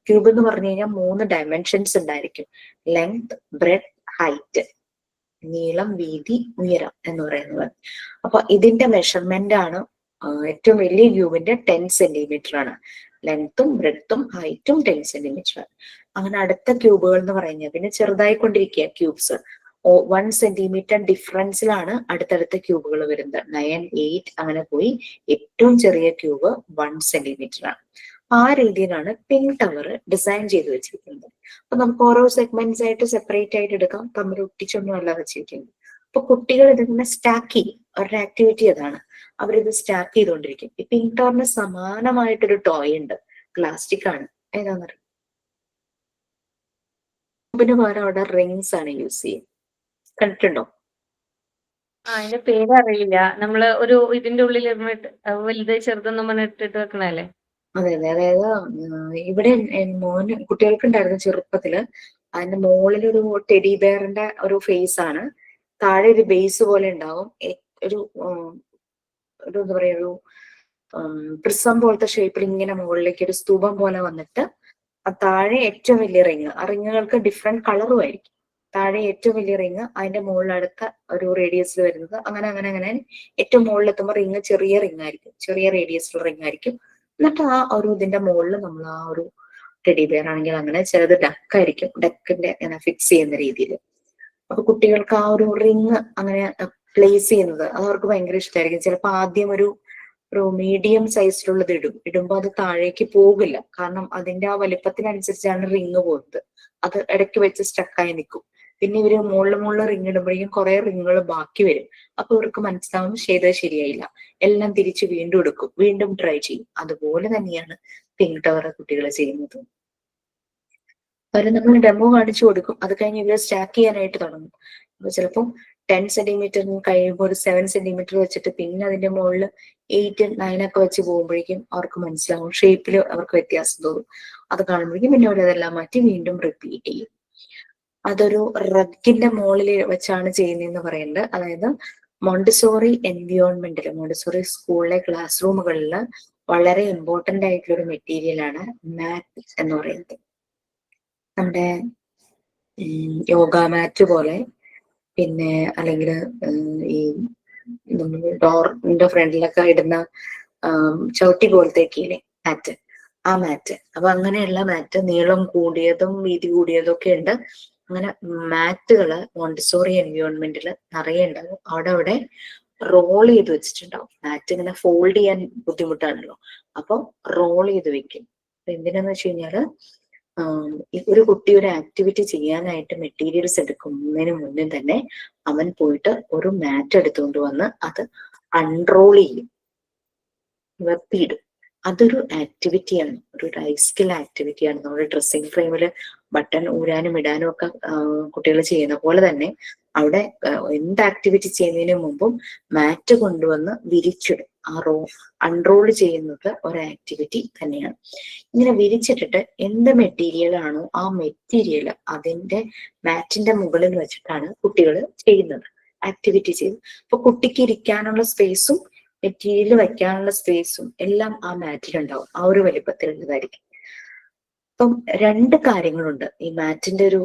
ക്യൂബ് എന്ന് പറഞ്ഞു കഴിഞ്ഞാൽ 3 ഡയമെൻഷൻസ് ഉണ്ടായിരിക്കും. ലെങ്ത്, ബ്രെഡ്ത്ത്, ഹൈറ്റ്, നീളം, വീതി, ഉയരം എന്ന് പറയുന്നത്. അപ്പൊ ഇതിന്റെ മെഷർമെന്റ് ആണ് ഏറ്റവും വലിയ ക്യൂബിന്റെ 10 സെന്റിമീറ്റർ ആണ്. ലെങ്ത്തും ബ്രെഡ്ത്തും ഹൈറ്റും 10 സെന്റിമീറ്റർ ആണ്. അങ്ങനെ അടുത്ത ക്യൂബുകൾ എന്ന് പറയുന്നത് പിന്നെ ചെറുതായിക്കൊണ്ടിരിക്കുക ക്യൂബ്സ്. 1 സെന്റിമീറ്റർ ഡിഫറൻസിലാണ് അടുത്തടുത്ത ക്യൂബുകൾ വരുന്നത്. 9, 8 അങ്ങനെ പോയി ഏറ്റവും ചെറിയ ക്യൂബ് 1 സെന്റിമീറ്റർ ആണ്. ആ രീതിയിലാണ് പിങ്ക് ടവർ ഡിസൈൻ ചെയ്ത് വെച്ചിരിക്കുന്നത്. അപ്പൊ നമുക്ക് ഓരോ സെഗ്മെന്റ്സ് ആയിട്ട് സെപ്പറേറ്റ് ആയിട്ട് എടുക്കാം, തമ്മിൽ ഒട്ടിച്ചൊന്നും അല്ല വെച്ചിരിക്കുന്നത്. അപ്പൊ കുട്ടികൾ ഇതിങ്ങനെ സ്റ്റാക്ക് ചെയ്യും. അവരുടെ ആക്ടിവിറ്റി അതാണ്, അവരിത് സ്റ്റാക്ക് ചെയ്തുകൊണ്ടിരിക്കും. ഈ പിങ്ക് ടവറിന് സമാനമായിട്ടൊരു ടോയ് ഉണ്ട്, പ്ലാസ്റ്റിക് ആണ്. ഏതാണെന്നറിയാം? പിന്നെ വേറെ അവിടെ റിങ്സ് ആണ് യൂസ് ചെയ്യുന്നത്. കണ്ടിട്ടുണ്ടോ? അതിന്റെ പേര് അറിയില്ല. നമ്മള് ഒരു ഇതിന്റെ ഉള്ളിൽ ഇരുന്നിട്ട് വലുത് ചെറുതൊന്നും പറഞ്ഞിട്ടിട്ട് വെക്കണല്ലേ? അതെ അതെ, അതായത് ഇവിടെ മോന് കുട്ടികൾക്ക് ഉണ്ടായിരുന്നു ചെറുപ്പത്തില്. അതിന്റെ മുകളിൽ ഒരു ടെഡി ബെയറിന്റെ ഒരു ഫേസ് ആണ്, താഴെ ഒരു ബേസ് പോലെ ഉണ്ടാവും, ഒരു എന്താ പറയാ, ഒരു പ്രിസം പോലത്തെ ഷേപ്പിൽ ഇങ്ങനെ മുകളിലേക്ക് ഒരു സ്തൂപം പോലെ വന്നിട്ട് താഴെ ഏറ്റവും വലിയ റിങ്. ആ റിങ്ങുകൾക്ക് ഡിഫറെന്റ് കളറും ആയിരിക്കും. താഴെ ഏറ്റവും വലിയ റിങ്, അതിന്റെ മുകളിൽ അടുത്ത ഒരു റേഡിയസിൽ വരുന്നത്, അങ്ങനെ അങ്ങനെ അങ്ങനെ ഏറ്റവും മുകളിൽ എത്തുമ്പോൾ റിങ് ചെറിയ റിങ് ആയിരിക്കും, ചെറിയ റേഡിയസിലുള്ള റിങ് ആയിരിക്കും. എന്നിട്ട് ആ ഒരു ഇതിന്റെ മുകളിൽ നമ്മൾ ആ ഒരു ടെഡി ബെയർ ആണെങ്കിൽ അങ്ങനെ ചിലത് ഡക്കായിരിക്കും, ഡക്കിന്റെ ഇങ്ങനെ ഫിക്സ് ചെയ്യുന്ന രീതിയിൽ. അപ്പൊ കുട്ടികൾക്ക് ആ ഒരു റിങ് അങ്ങനെ പ്ലേസ് ചെയ്യുന്നത് അത് അവർക്ക് ഭയങ്കര ഇഷ്ടമായിരിക്കും. ചിലപ്പോൾ ആദ്യം ഒരു മീഡിയം സൈസിലുള്ളത് ഇടുമ്പോൾ അത് താഴേക്ക് പോകില്ല. കാരണം അതിന്റെ ആ വലിപ്പത്തിനനുസരിച്ചാണ് റിങ് പോകുന്നത്. അത് ഇടയ്ക്ക് വെച്ച് സ്റ്റക്കായി നിൽക്കും. പിന്നെ ഇവര് മുകളിൽ റിങ് ഇടുമ്പോഴേക്കും കുറെ റിങ്ങുകൾ ബാക്കി വരും. അപ്പൊ ഇവർക്ക് മനസ്സിലാവും ചെയ്തത് ശരിയായില്ല, എല്ലാം തിരിച്ച് വീണ്ടും എടുക്കും, വീണ്ടും ട്രൈ ചെയ്യും. അതുപോലെ തന്നെയാണ് പിങ്ക് ടവർ കുട്ടികൾ ചെയ്യുന്നത്. അവര് നമ്മൾ ഡെമോ കാണിച്ചു കൊടുക്കും, അത് കഴിഞ്ഞ് ഇവര് സ്റ്റാക്ക് ചെയ്യാനായിട്ട് തുടങ്ങും. അപ്പൊ ചിലപ്പോൾ 10 സെന്റിമീറ്റർ കഴിയുമ്പോൾ ഒരു 7 സെന്റിമീറ്റർ വെച്ചിട്ട് പിന്നെ അതിന്റെ മുകളിൽ 8, 9 ഒക്കെ വെച്ച് പോകുമ്പോഴേക്കും അവർക്ക് മനസ്സിലാവും, ഷേപ്പിൽ അവർക്ക് വ്യത്യാസം തോന്നും. അത് കാണുമ്പോഴേക്കും പിന്നെ അവരതെല്ലാം മാറ്റി വീണ്ടും റിപ്പീറ്റ് ചെയ്യും. അതൊരു റഗിന്റെ മുകളിൽ വെച്ചാണ് ചെയ്യുന്നതെന്ന് പറയുന്നത്. അതായത് മോണ്ടിസോറി എൻവിയോൺമെന്റിൽ, മോണ്ടിസോറി സ്കൂളിലെ ക്ലാസ് റൂമുകളിൽ വളരെ ഇമ്പോർട്ടന്റ് ആയിട്ടുള്ള ഒരു മെറ്റീരിയലാണ് മാറ്റ് എന്ന് പറയുന്നത്. നമ്മുടെ യോഗ മാറ്റ് പോലെ, പിന്നെ അല്ലെങ്കിൽ ഈ നമ്മൾ ഡോറിന്റെ ഫ്രണ്ടിലൊക്കെ ഇടുന്ന ചവിട്ടി പോലത്തേക്കില്ലേ മാറ്റ്, ആ മാറ്റ്. അപ്പൊ അങ്ങനെയുള്ള മാറ്റ് നീളം കൂടിയതും വീതി കൂടിയതും ഒക്കെ ഉണ്ട്. അങ്ങനെ മാറ്റുകള് മോണ്ടിസോറി എൻവിയോൺമെന്റിൽ നിറയെ ഉണ്ടാകും. അവിടെ റോൾ ചെയ്ത് വെച്ചിട്ടുണ്ടാവും. മാറ്റ് ഇങ്ങനെ ഫോൾഡ് ചെയ്യാൻ ബുദ്ധിമുട്ടാണല്ലോ, അപ്പൊ റോൾ ചെയ്ത് വെക്കും. എന്തിനാന്ന് വെച്ച് കഴിഞ്ഞാല് ഒരു കുട്ടി ഒരു ആക്ടിവിറ്റി ചെയ്യാനായിട്ട് മെറ്റീരിയൽസ് എടുക്കുന്നതിന് മുന്നേ തന്നെ അവൻ പോയിട്ട് ഒരു മാറ്റ് എടുത്തുകൊണ്ട് വന്ന് അത് അൺറോൾ ചെയ്യും, നിവർത്തിയിടും. അതൊരു ആക്ടിവിറ്റിയാണ്, ഒരു ലൈഫ് സ്കിൽ ആക്ടിവിറ്റിയാണ്. നമ്മുടെ ഡ്രസ്സിങ് ഫ്രെയിമിൽ ബട്ടൺ ഊരാനും ഇടാനും ഒക്കെ കുട്ടികൾ ചെയ്യുന്ന പോലെ തന്നെ അവിടെ എന്ത് ആക്ടിവിറ്റി ചെയ്യുന്നതിന് മുമ്പും മാറ്റ് കൊണ്ടുവന്ന് വിരിച്ചിടും. ആ അൺറോൾ ചെയ്യുന്നത് ഒരു ആക്ടിവിറ്റി തന്നെയാണ്. ഇങ്ങനെ വിരിച്ചിട്ടിട്ട് എന്ത് മെറ്റീരിയൽ ആണോ ആ മെറ്റീരിയൽ അതിന്റെ മാറ്റിന്റെ മുകളിൽ വെച്ചിട്ടാണ് കുട്ടികൾ ചെയ്യുന്നത്, ആക്ടിവിറ്റി ചെയ്യുന്നത്. അപ്പൊ കുട്ടിക്ക് ഇരിക്കാനുള്ള സ്പേസും മെറ്റീരിയൽ വയ്ക്കാനുള്ള സ്പേസും എല്ലാം ആ മാറ്റിലുണ്ടാവും, ആ ഒരു വലിപ്പത്തിലുള്ളതായിരിക്കും. അപ്പം 2 കാര്യങ്ങളുണ്ട് ഈ മാറ്റിന്റെ ഒരു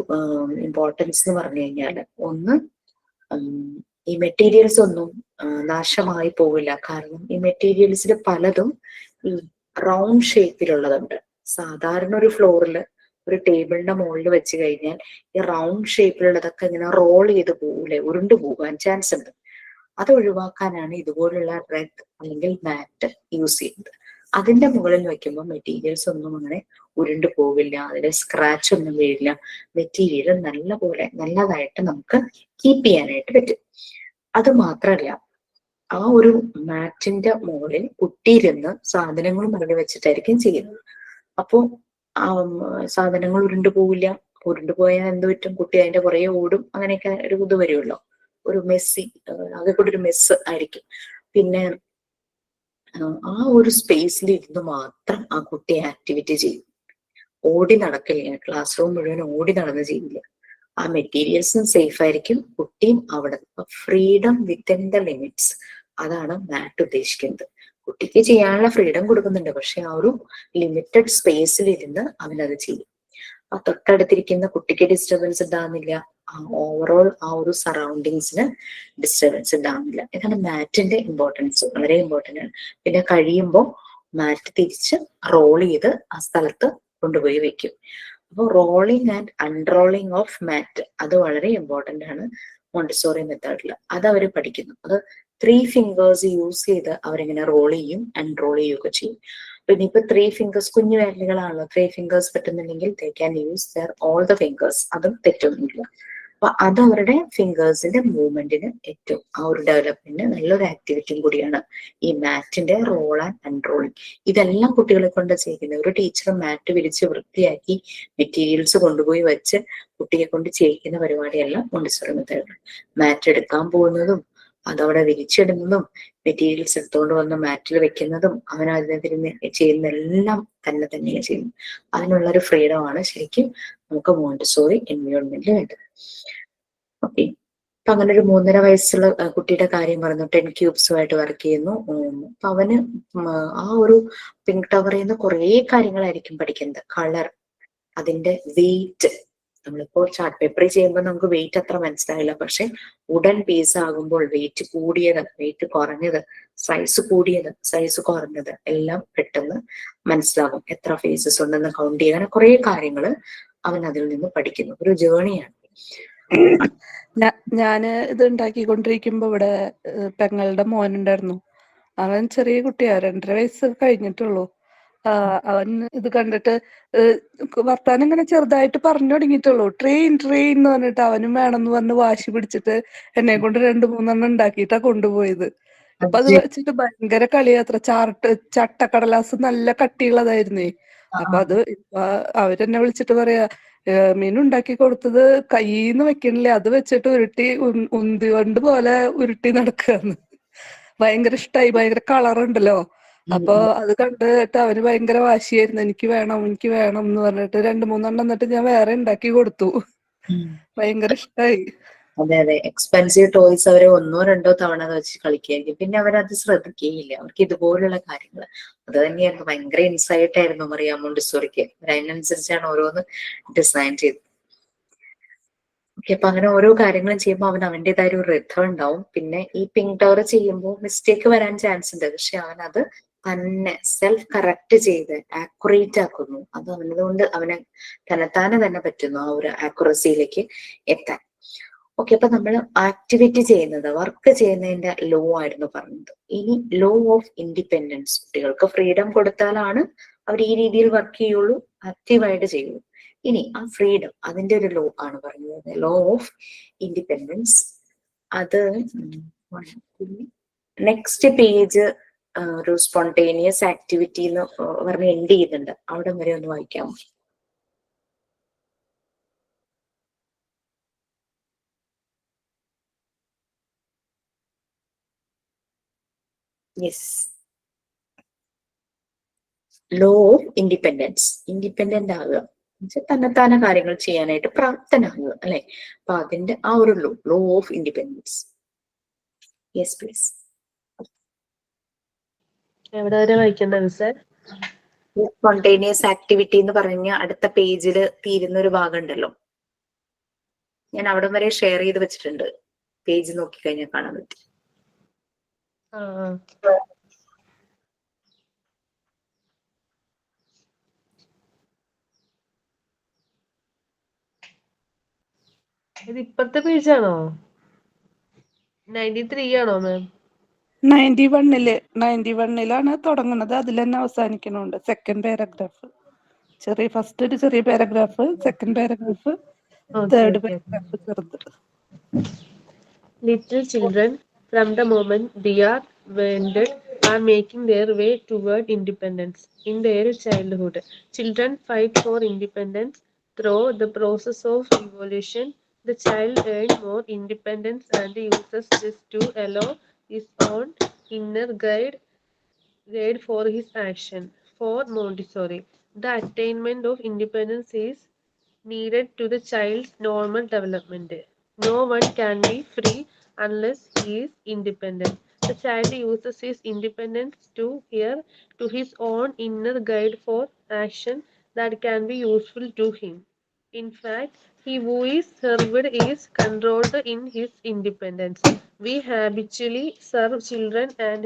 ഇമ്പോർട്ടൻസ് എന്ന് പറഞ്ഞു കഴിഞ്ഞാൽ. ഒന്ന്, ഈ മെറ്റീരിയൽസ് ഒന്നും നാശമായി പോവില്ല. കാരണം ഈ മെറ്റീരിയൽസിൽ പലതും ഈ റൗണ്ട് ഷേപ്പിലുള്ളതുണ്ട്. സാധാരണ ഒരു ഫ്ലോറിൽ ഒരു ടേബിളിന്റെ മുകളിൽ വെച്ച് കഴിഞ്ഞാൽ ഈ റൗണ്ട് ഷേപ്പിലുള്ളതൊക്കെ ഇങ്ങനെ റോൾ ചെയ്ത് പോകൂലേ, ഉരുണ്ടു പോകാൻ ചാൻസ് ഉണ്ട്. അത് ഒഴിവാക്കാനാണ് ഇതുപോലുള്ള റെഗ് അല്ലെങ്കിൽ മാറ്റ് യൂസ് ചെയ്യുന്നത്. അതിന്റെ മുകളിൽ വെക്കുമ്പോൾ മെറ്റീരിയൽസ് ഒന്നും അങ്ങനെ ഉരുണ്ടു പോവില്ല, അതിൽ സ്ക്രാച്ച് ഒന്നും വീഴില്ല. മെറ്റീരിയൽ നല്ലതായിട്ട് നമുക്ക് കീപ്പ് ചെയ്യാനായിട്ട് പറ്റും. അത് മാത്രമല്ല, ആ ഒരു മാറ്റിന്റെ മുകളിൽ കുട്ടിയിരുന്ന് സാധനങ്ങൾ മറന്നു വെച്ചിട്ടായിരിക്കും ചെയ്യുന്നത്. അപ്പോ ആ സാധനങ്ങൾ ഉരുണ്ടു പോവില്ല. ഉരുണ്ടു പോയാൽ എന്ത് പറ്റും, കുട്ടി അതിന്റെ പുറകെ ഓടും, അങ്ങനെയൊക്കെ ഒരു ഇത് വരുമല്ലോ, ഒരു മെസ്സി, ആകെ കൂടെ ഒരു മെസ്സ് ആയിരിക്കും. പിന്നെ ആ ഒരു സ്പേസിൽ ഇരുന്ന് മാത്രം ആ കുട്ടി ആക്ടിവിറ്റി ചെയ്യും, ഓടി നടക്കില്ല, ക്ലാസ് റൂം മുഴുവൻ ഓടി നടന്ന് ചെയ്യില്ല. ആ മെറ്റീരിയൽസും സേഫ് ആയിരിക്കും, കുട്ടിയും അവിടെ. ഫ്രീഡം വിത്തിൻ ദ ലിമിറ്റ്സ്, അതാണ് മാറ്റ് ഉദ്ദേശിക്കുന്നത്. കുട്ടിക്ക് ചെയ്യാനുള്ള ഫ്രീഡം കൊടുക്കുന്നുണ്ട്, പക്ഷെ ആ ഒരു ലിമിറ്റഡ് സ്പേസിൽ ഇരുന്ന് അവനത് ചെയ്യും. ആ തൊട്ടടുത്തിരിക്കുന്ന കുട്ടിക്ക് ഡിസ്റ്റർബൻസ് ഉണ്ടാകുന്നില്ല, ഓവറോൾ ആ ഒരു സറൗണ്ടിങ്സിന് ഡിസ്റ്റർബൻസ് ഉണ്ടാകുന്നില്ല. ഇതാണ് മാറ്റിന്റെ ഇമ്പോർട്ടൻസ്, വളരെ ഇമ്പോർട്ടൻ്റ് ആണ്. പിന്നെ കഴിയുമ്പോൾ മാറ്റ് തിരിച്ച് റോൾ ചെയ്ത് ആ സ്ഥലത്ത് കൊണ്ടുപോയി വെക്കും. അപ്പോൾ റോളിങ് ആൻഡ് അൺറോളിങ് ഓഫ് മാറ്റ് അത് വളരെ ഇമ്പോർട്ടൻ്റ് ആണ് മോണ്ടിസോറി മെത്തേഡിൽ. അത് അവർ പഠിക്കുന്നു. അത് 3 ഫിംഗേഴ്സ് യൂസ് ചെയ്ത് അവരെങ്ങനെ റോൾ ചെയ്യും, അൺറോൾ ചെയ്യുകയൊക്കെ ചെയ്യും. പിന്നെ ഇപ്പൊ 3 ഫിംഗേഴ്സ് കുഞ്ഞു വിരലുകളാണല്ലോ, 3 ഫിംഗേഴ്സ് പറ്റുന്നുണ്ടെങ്കിൽ they can use there all the fingers, അതും തെറ്റൊന്നുമില്ല. അപ്പൊ അത് അവരുടെ ഫിംഗേഴ്സിന്റെ മൂവ്മെന്റിന് ഏറ്റവും ആ ഒരു ഡെവലപ്മെന്റിന് നല്ലൊരു ആക്ടിവിറ്റിയും കൂടിയാണ് ഈ മാറ്റിന്റെ റോൾ ആൻഡ് അൺറോളിങ്. ഇതെല്ലാം കുട്ടികളെ കൊണ്ട് ചെയ്യിക്കുന്നത്. ഒരു ടീച്ചർ മാറ്റ് വിരിച്ച് വൃത്തിയാക്കി മെറ്റീരിയൽസ് കൊണ്ടുപോയി വെച്ച് കുട്ടിയെ കൊണ്ട് ചെയ്യിക്കുന്ന പരിപാടിയല്ല മോണ്ടിസോറി മെത്തേഡ്. മാറ്റ് എടുക്കാൻ പോകുന്നതും അതവിടെ വിരിച്ചിടുന്നതും മെറ്റീരിയൽസ് എടുത്തുകൊണ്ട് വന്ന് മാറ്റിൽ വെക്കുന്നതും അവൻ അതിനെതിരെ ചെയ്യുന്ന എല്ലാം തന്നെയാണ് ചെയ്യുന്നത്. അതിനുള്ളൊരു ഫ്രീഡമാണ് ശരിക്കും നമുക്ക് മോണ്ടിസോറി എൻവയോൺമെന്റിൽ വേണ്ടത്. ഓക്കെ, അപ്പൊ അങ്ങനെ ഒരു 3.5 വയസ്സുള്ള കുട്ടിയുടെ കാര്യം പറഞ്ഞു, 10 ക്യൂബ്സുമായിട്ട് വർക്ക് ചെയ്യുന്നു. അപ്പൊ അവന് ആ ഒരു പിങ്ക് ടവറിൽ നിന്ന് കുറേ കാര്യങ്ങളായിരിക്കും പഠിക്കുന്നത്. കളർ, അതിന്റെ വെയിറ്റ്. നമ്മളിപ്പോൾ ചാർട്ട് പേപ്പറിൽ ചെയ്യുമ്പോൾ നമുക്ക് വെയിറ്റ് അത്ര മനസ്സിലാവില്ല, പക്ഷെ വുഡൻ പീസ് ആകുമ്പോൾ വെയിറ്റ് കൂടിയത്, വെയിറ്റ് കുറഞ്ഞത്, സൈസ് കൂടിയത്, സൈസ് കുറഞ്ഞത് എല്ലാം പെട്ടെന്ന് മനസ്സിലാകും. എത്ര ഫേസസ് ഉണ്ടെന്ന് കൗണ്ട് ചെയ്യാൻ കുറെ കാര്യങ്ങൾ അവൻ അതിൽ നിന്ന് പഠിക്കുന്നു. ഒരു ജേണിയാണ്. ഞാന് ഇത് ഉണ്ടാക്കിക്കൊണ്ടിരിക്കുമ്പോ ഇവിടെ പെങ്ങളുടെ മോനുണ്ടായിരുന്നു. അവൻ ചെറിയ കുട്ടിയാ, 2.5 വയസ്സ് കഴിഞ്ഞിട്ടുള്ളൂ. അവൻ ഇത് കണ്ടിട്ട് വർത്താനം ഇങ്ങനെ ചെറുതായിട്ട് പറഞ്ഞു തുടങ്ങിയിട്ടുള്ളൂ. ട്രെയിൻ ട്രെയിൻ എന്ന് പറഞ്ഞിട്ട് അവനും വേണമെന്ന് പറഞ്ഞ് വാശി പിടിച്ചിട്ട് എന്നെ കൊണ്ട് 2-3 ഉണ്ടാക്കിയിട്ടാ കൊണ്ടുപോയത്. അപ്പൊ അത് വെച്ചിട്ട് ഭയങ്കര കളിയാത്ര. ചട്ടക്കടലാസ് നല്ല കട്ടിയുള്ളതായിരുന്നേ. അപ്പൊ അത് അവരെന്നെ വിളിച്ചിട്ട് പറയാ, മീനുണ്ടാക്കി കൊടുത്തത് കയ്യിന്ന് വെക്കണില്ലേ, അത് വെച്ചിട്ട് ഉരുട്ടി ഉന്തി കൊണ്ട് പോലെ ഉരുട്ടി നടക്കുകയെന്ന്. ഭയങ്കര ഇഷ്ടായി, ഭയങ്കര കളറുണ്ടല്ലോ. അപ്പൊ അത് കണ്ടിട്ട് അവന് ഭയങ്കര വാശിയായിരുന്നു, എനിക്ക് വേണം എന്ന് പറഞ്ഞിട്ട് 2-3 എന്നിട്ട് ഞാൻ വേറെ ഉണ്ടാക്കി കൊടുത്തു. ഭയങ്കര ഇഷ്ടായി. അതെ അതെ, എക്സ്പെൻസീവ് ടോയ്സ് അവരെ 1-2 തവണ വെച്ച് കളിക്കുകയായിരിക്കും, പിന്നെ അവരത് ശ്രദ്ധിക്കുകയില്ല. അവർക്ക് ഇതുപോലുള്ള കാര്യങ്ങൾ അത് തന്നെയായിരുന്നു. ഭയങ്കര ഇൻസൈറ്റ് ആയിരുന്നു മറിയാം മോണ്ടിസോറിക്ക്. അതിനനുസരിച്ചാണ് ഓരോന്ന് ഡിസൈൻ ചെയ്തത്. ഓക്കെ, അപ്പൊ അങ്ങനെ ഓരോ കാര്യങ്ങളും ചെയ്യുമ്പോൾ അവൻ അവൻ്റെതായ ഒരു റിഥം ഉണ്ടാവും. പിന്നെ ഈ പിങ്ക് ടവർ ചെയ്യുമ്പോൾ മിസ്റ്റേക്ക് വരാൻ ചാൻസ് ഉണ്ട്, പക്ഷെ അവൻ അത് തന്നെ സെൽഫ് കറക്റ്റ് ചെയ്ത് ആക്യുറേറ്റ് ആക്കുന്നു. അത് അവനതുകൊണ്ട് അവന് തന്നെത്താനെ തന്നെ പറ്റുന്നു ആ ഒരു ആക്യുറസിയിലേക്ക് എത്താൻ. ഓക്കെ, അപ്പൊ നമ്മൾ ആക്ടിവിറ്റി ചെയ്യുന്നത്, വർക്ക് ചെയ്യുന്നതിന്റെ ലോ ആയിരുന്നു പറഞ്ഞത്. ഇനി ലോ ഓഫ് ഇൻഡിപെൻഡൻസ്. കുട്ടികൾക്ക് ഫ്രീഡം കൊടുത്താലാണ് അവർ ഈ രീതിയിൽ വർക്ക് ചെയ്യുള്ളൂ, ആക്റ്റീവായിട്ട് ചെയ്യുള്ളൂ. ഇനി ആ ഫ്രീഡം, അതിന്റെ ഒരു ലോ ആണ് പറയുന്നത്, ലോ ഓഫ് ഇൻഡിപെൻഡൻസ്. അത് നെക്സ്റ്റ് പേജ് ഒരു സ്പോണ്ടേനിയസ് ആക്ടിവിറ്റി എന്ന് പറഞ്ഞ് എൻഡ് ചെയ്യുന്നുണ്ട്. അവിടെ വരെ ഒന്ന് വായിക്കാമോ? Yes, law of independence. Independent ആകുക, തന്നെത്താനെ കാര്യങ്ങൾ ചെയ്യാനായിട്ട് പ്രാപ്തനാകുക, അല്ലെ? അപ്പൊ അതിന്റെ ആ ഒരു law of independence. Yes please. എവിടെ വരെ വായിക്കേണ്ടത് സർ? സ്പോണ്ടേനിയസ് ആക്ടിവിറ്റി എന്ന് പറഞ്ഞ അടുത്ത പേജിൽ തീരുന്ന ഒരു ഭാഗം ഉണ്ടല്ലോ, ഞാൻ അവിടം വരെ ഷെയർ ചെയ്ത് വെച്ചിട്ടുണ്ട്. പേജ് നോക്കിക്കഴിഞ്ഞാൽ കാണാൻ പറ്റും. ഇത് ഇപ്പത്തെ പേജാണോ? 93 ആണോ മാം? 91-ലാണ് തുടങ്ങുന്നത്, അതിൽ തന്നെ അവസാനിക്കണുണ്ട്. സെക്കൻഡ് പാരഗ്രാഫ്, ഫസ്റ്റ് ഒരു ചെറിയ paragraph, second paragraph, third paragraph ചെറുത്. Little children, from the moment they are wounded, are making their way toward independence. In their childhood, children fight for independence. Through the process of evolution, the child earns more independence and uses this to allow his own inner guide for his action. For Montessori, the attainment of independence is needed to the child's normal development. No one can be free unless he is independent. The child uses his independence to hear to his own inner guide for action that can be useful to him. In fact, he who is served is controlled in his independence. We habitually serve children, and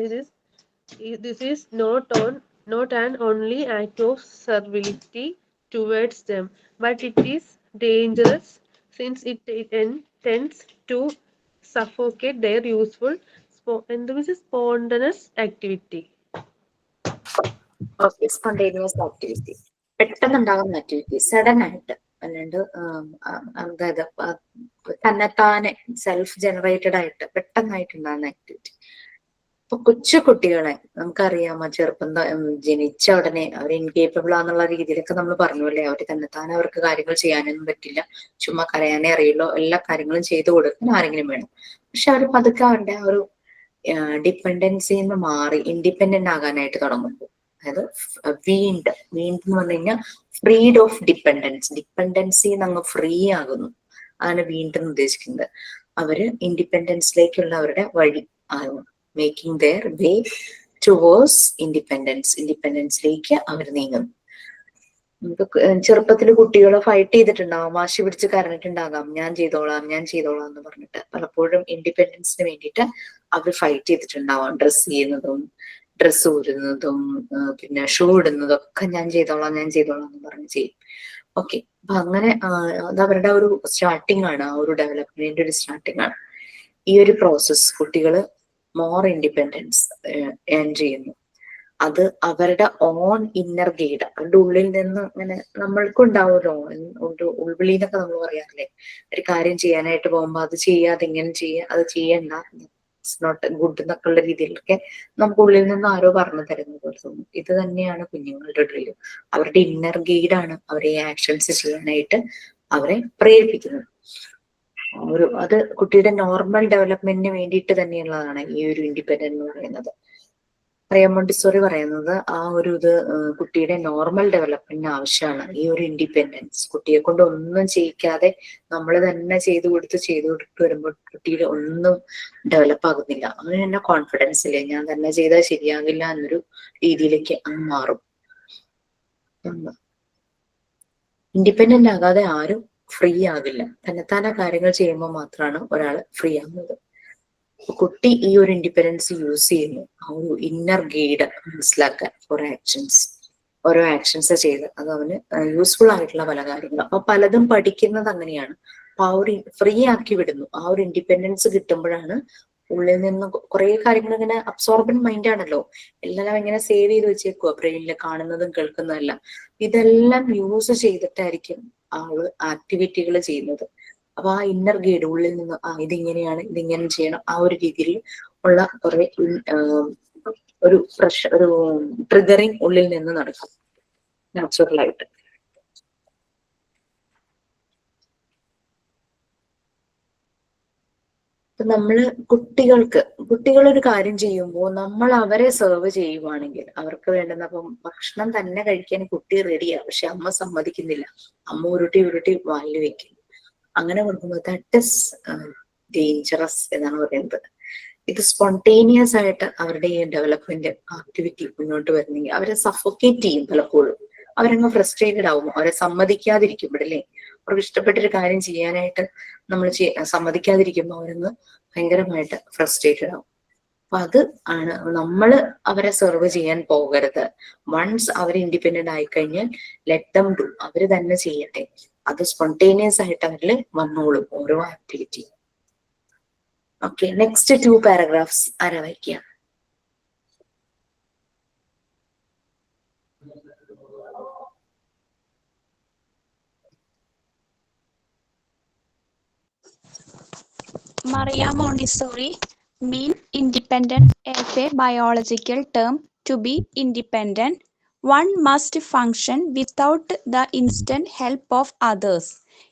this is not an only act of servility towards them, but it is dangerous since it tends to suffocate their useful spontaneous activity. ഓക്കെ, spontaneous activity, പെട്ടെന്നുണ്ടാകുന്ന activity, sudden ആയിട്ട്, അല്ലാണ്ട് അതായത് തന്നെത്താനെ self generated ആയിട്ട് പെട്ടെന്നായിട്ടുണ്ടാകുന്ന activity. ഇപ്പൊ കൊച്ചു കുട്ടികളെ നമുക്കറിയാം, ചെറുപ്പം ജനിച്ച ഉടനെ അവർ ഇൻകേപ്പബിൾ ആണെന്നുള്ള രീതിയിലൊക്കെ നമ്മൾ പറഞ്ഞു അല്ലേ. അവർ തന്നെത്താനെ അവർക്ക് കാര്യങ്ങൾ ചെയ്യാനൊന്നും പറ്റില്ല, ചുമ്മാ കരയാനേ അറിയുള്ളൂ, എല്ലാ കാര്യങ്ങളും ചെയ്തു കൊടുക്കാൻ ആരെങ്കിലും വേണം. പക്ഷെ അവർ പതുക്കെ അവരുടെ ആ ഒരു ഡിപ്പെൻഡൻസിയിൽ നിന്ന് മാറി ഇൻഡിപെൻഡന്റ് ആകാനായിട്ട് തുടങ്ങുമ്പോൾ, അതായത് വീണ്ടും എന്ന് പറഞ്ഞു കഴിഞ്ഞാൽ ഫ്രീഡ് ഓഫ് ഡിപ്പെൻഡൻസിന്ന് അങ്ങ് ഫ്രീ ആകുന്നു. അതാണ് വീണ്ടും ഉദ്ദേശിക്കുന്നത്. അവര് ഇൻഡിപെൻഡൻസിലേക്കുള്ള അവരുടെ വഴി ആകുന്നു. മേക്കിംഗ് ദെയർ വേ ടുവേഴ്സ് ഇൻഡിപെൻഡൻസിലേക്ക് അവർ നീങ്ങുന്നു. നമുക്ക് ചെറുപ്പത്തിൽ കുട്ടികൾ ഫൈറ്റ് ചെയ്തിട്ടുണ്ടാവാം, വാശി പിടിച്ച് കരഞ്ഞിട്ടുണ്ടാകാം, ഞാൻ ചെയ്തോളാം എന്ന് പറഞ്ഞിട്ട്. പലപ്പോഴും ഇൻഡിപെൻഡൻസിന് വേണ്ടിയിട്ട് അവർ ഫൈറ്റ് ചെയ്തിട്ടുണ്ടാവാം. ഡ്രസ്സ് ഊരുന്നതും പിന്നെ ഷൂ ഇടുന്നതും ഒക്കെ ഞാൻ ചെയ്തോളാം എന്ന് പറഞ്ഞ് ചെയ്യും. ഓക്കെ, അപ്പൊ അങ്ങനെ അത് അവരുടെ ഒരു സ്റ്റാർട്ടിംഗ് ആണ്, ആ ഒരു ഡെവലപ്മെന്റിന്റെ ഒരു സ്റ്റാർട്ടിംഗ് ആണ്. ഈ ഒരു പ്രോസസ് കുട്ടികൾ മോർ ഇൻഡിപെൻഡൻസ് ഏൺ ചെയ്യുന്നു. അത് അവരുടെ ഓൺ ഇന്നർ ഗൈഡ്, അവരുടെ ഉള്ളിൽ നിന്ന് ഇങ്ങനെ നമ്മൾക്കുണ്ടാവുമല്ലോ ഒരു ഉൾവിളി എന്നൊക്കെ നമ്മൾ പറയാറില്ലേ, ഒരു കാര്യം ചെയ്യാനായിട്ട് പോകുമ്പോൾ അത് ചെയ്യാതെ ഇങ്ങനെ ചെയ്യുക, അത് ചെയ്യണ്ട, ഇറ്റ്സ് നോട്ട് ഗുഡ് എന്നൊക്കെയുള്ള രീതിയിലൊക്കെ നമുക്ക് ഉള്ളിൽ നിന്ന് ആരോ പറഞ്ഞു തരുന്ന പോലെ തോന്നും. ഇത് തന്നെയാണ് കുഞ്ഞുങ്ങളുടെ ഡ്രില്ലും. അവരുടെ ഇന്നർ ഗൈഡാണ് അവരെ ആക്ഷൻസ് ചെയ്യാനായിട്ട് അവരെ പ്രേരിപ്പിക്കുന്നത്. അത് കുട്ടിയുടെ നോർമൽ ഡെവലപ്മെന്റിന് വേണ്ടിയിട്ട് തന്നെയുള്ളതാണ് ഈ ഒരു ഇൻഡിപെൻഡന്റ് എന്ന് പറയുന്നത്. മോണ്ടിസോറി പറയുന്നത് ആ ഒരു ഇത് കുട്ടിയുടെ നോർമൽ ഡെവലപ്മെന്റിന് ആവശ്യമാണ് ഈ ഒരു ഇൻഡിപെൻഡൻസ്. കുട്ടിയെ കൊണ്ട് ഒന്നും ചെയ്യിക്കാതെ നമ്മൾ തന്നെ ചെയ്തു കൊടുത്ത് വരുമ്പോൾ കുട്ടിയുടെ ഒന്നും ഡെവലപ്പ് ആകുന്നില്ല. അങ്ങനെ തന്നെ കോൺഫിഡൻസ് ഇല്ലേ, ഞാൻ തന്നെ ചെയ്താൽ ശരിയാകില്ല എന്നൊരു രീതിയിലേക്ക് അങ്ങ് മാറും. ഇൻഡിപെൻഡന്റ് ആകാതെ ആരും ഫ്രീ ആകില്ല. തന്നെത്താനെ കാര്യങ്ങൾ ചെയ്യുമ്പോൾ മാത്രമാണ് ഒരാൾ ഫ്രീ ആകുന്നത്. കുട്ടി ഈ ഒരു ഇൻഡിപെൻഡൻസ് യൂസ് ചെയ്യുന്നു ആ ഒരു ഇന്നർ ഗൈഡ് മനസ്സിലാക്കാൻ ഓരോ ആക്ഷൻസ് ചെയ്ത് അത് അവന് യൂസ്ഫുൾ ആയിട്ടുള്ള പല കാര്യങ്ങളും. അപ്പൊ പലതും പഠിക്കുന്നത് അങ്ങനെയാണ്. അപ്പൊ ആ ഒരു ഫ്രീ ആക്കി വിടുന്നു. ആ ഒരു ഇൻഡിപെൻഡൻസ് കിട്ടുമ്പോഴാണ് ഉള്ളിൽ നിന്ന് കുറെ കാര്യങ്ങൾ ഇങ്ങനെ അബ്സോർബന്റ് മൈൻഡ് ആണല്ലോ, എല്ലാം ഇങ്ങനെ സേവ് ചെയ്ത് വെച്ചേക്കുക ബ്രെയിനിൽ, കാണുന്നതും കേൾക്കുന്നതെല്ലാം. ഇതെല്ലാം യൂസ് ചെയ്തിട്ടായിരിക്കും ആള് ആക്ടിവിറ്റികൾ ചെയ്യുന്നത്. അപ്പൊ ആ ഇന്നർ ഗൈഡ് ഉള്ളിൽ നിന്ന് ഇതിങ്ങനെയാണ്, ഇതിങ്ങനെ ചെയ്യണം, ആ ഒരു രീതിയിൽ ഉള്ള കുറെ ഒരു പ്രഷർ, ഒരു ട്രിഗറിങ് ഉള്ളിൽ നിന്ന് നടക്കും നാച്ചുറലായിട്ട്. നമ്മള് കുട്ടികളൊരു കാര്യം ചെയ്യുമ്പോൾ നമ്മൾ അവരെ സെർവ് ചെയ്യുവാണെങ്കിൽ അവർക്ക് വേണ്ടുന്ന, അപ്പം ഭക്ഷണം തന്നെ കഴിക്കാൻ കുട്ടി റെഡിയാ, പക്ഷെ അമ്മ സമ്മതിക്കുന്നില്ല, അമ്മ ഉരുട്ടി വായിൽ വെക്കും. അങ്ങനെ കൊടുക്കുമ്പോൾ ദാറ്റ് ഇസ് ഡേഞ്ചറസ് എന്നാണ് പറയുന്നത്. ഇത് സ്പോണ്ടേനിയസ് ആയിട്ട് അവരുടെ ഈ ഡെവലപ്മെന്റ് ആക്ടിവിറ്റി മുന്നോട്ട് വരുന്നെങ്കിൽ അവരെ സഫോക്കേറ്റ് ചെയ്യും. പലപ്പോഴും അവരങ്ങ് ഫ്രസ്ട്രേറ്റഡ് ആവും, അവരെ സമ്മതിക്കാതിരിക്കുമ്പോഴല്ലേ, അവർക്ക് ഇഷ്ടപ്പെട്ടൊരു കാര്യം ചെയ്യാനായിട്ട് നമ്മൾ സമ്മതിക്കാതിരിക്കുമ്പോൾ അവരങ്ങ് ഭയങ്കരമായിട്ട് ഫ്രസ്ട്രേറ്റഡ് ആവും. അപ്പൊ അത് ആണ് നമ്മൾ അവരെ സെർവ് ചെയ്യാൻ പോകരുത്. വൺസ് അവർ ഇൻഡിപെൻഡന്റ് ആയിക്കഴിഞ്ഞാൽ ലെറ്റ് ദം ഡു, അവര് തന്നെ ചെയ്യട്ടെ. അത് സ്പോണ്ടേനിയസ് ആയിട്ട് അവരിൽ വന്നോളും ഓരോ ആക്ടിവിറ്റി. ഓക്കെ, നെക്സ്റ്റ് 2 പാരഗ്രാഫ്സ് ആരാ വായിക്കുക? Maria Montessori mean independence as a biological term. To be independent, one must function without the instant help of others.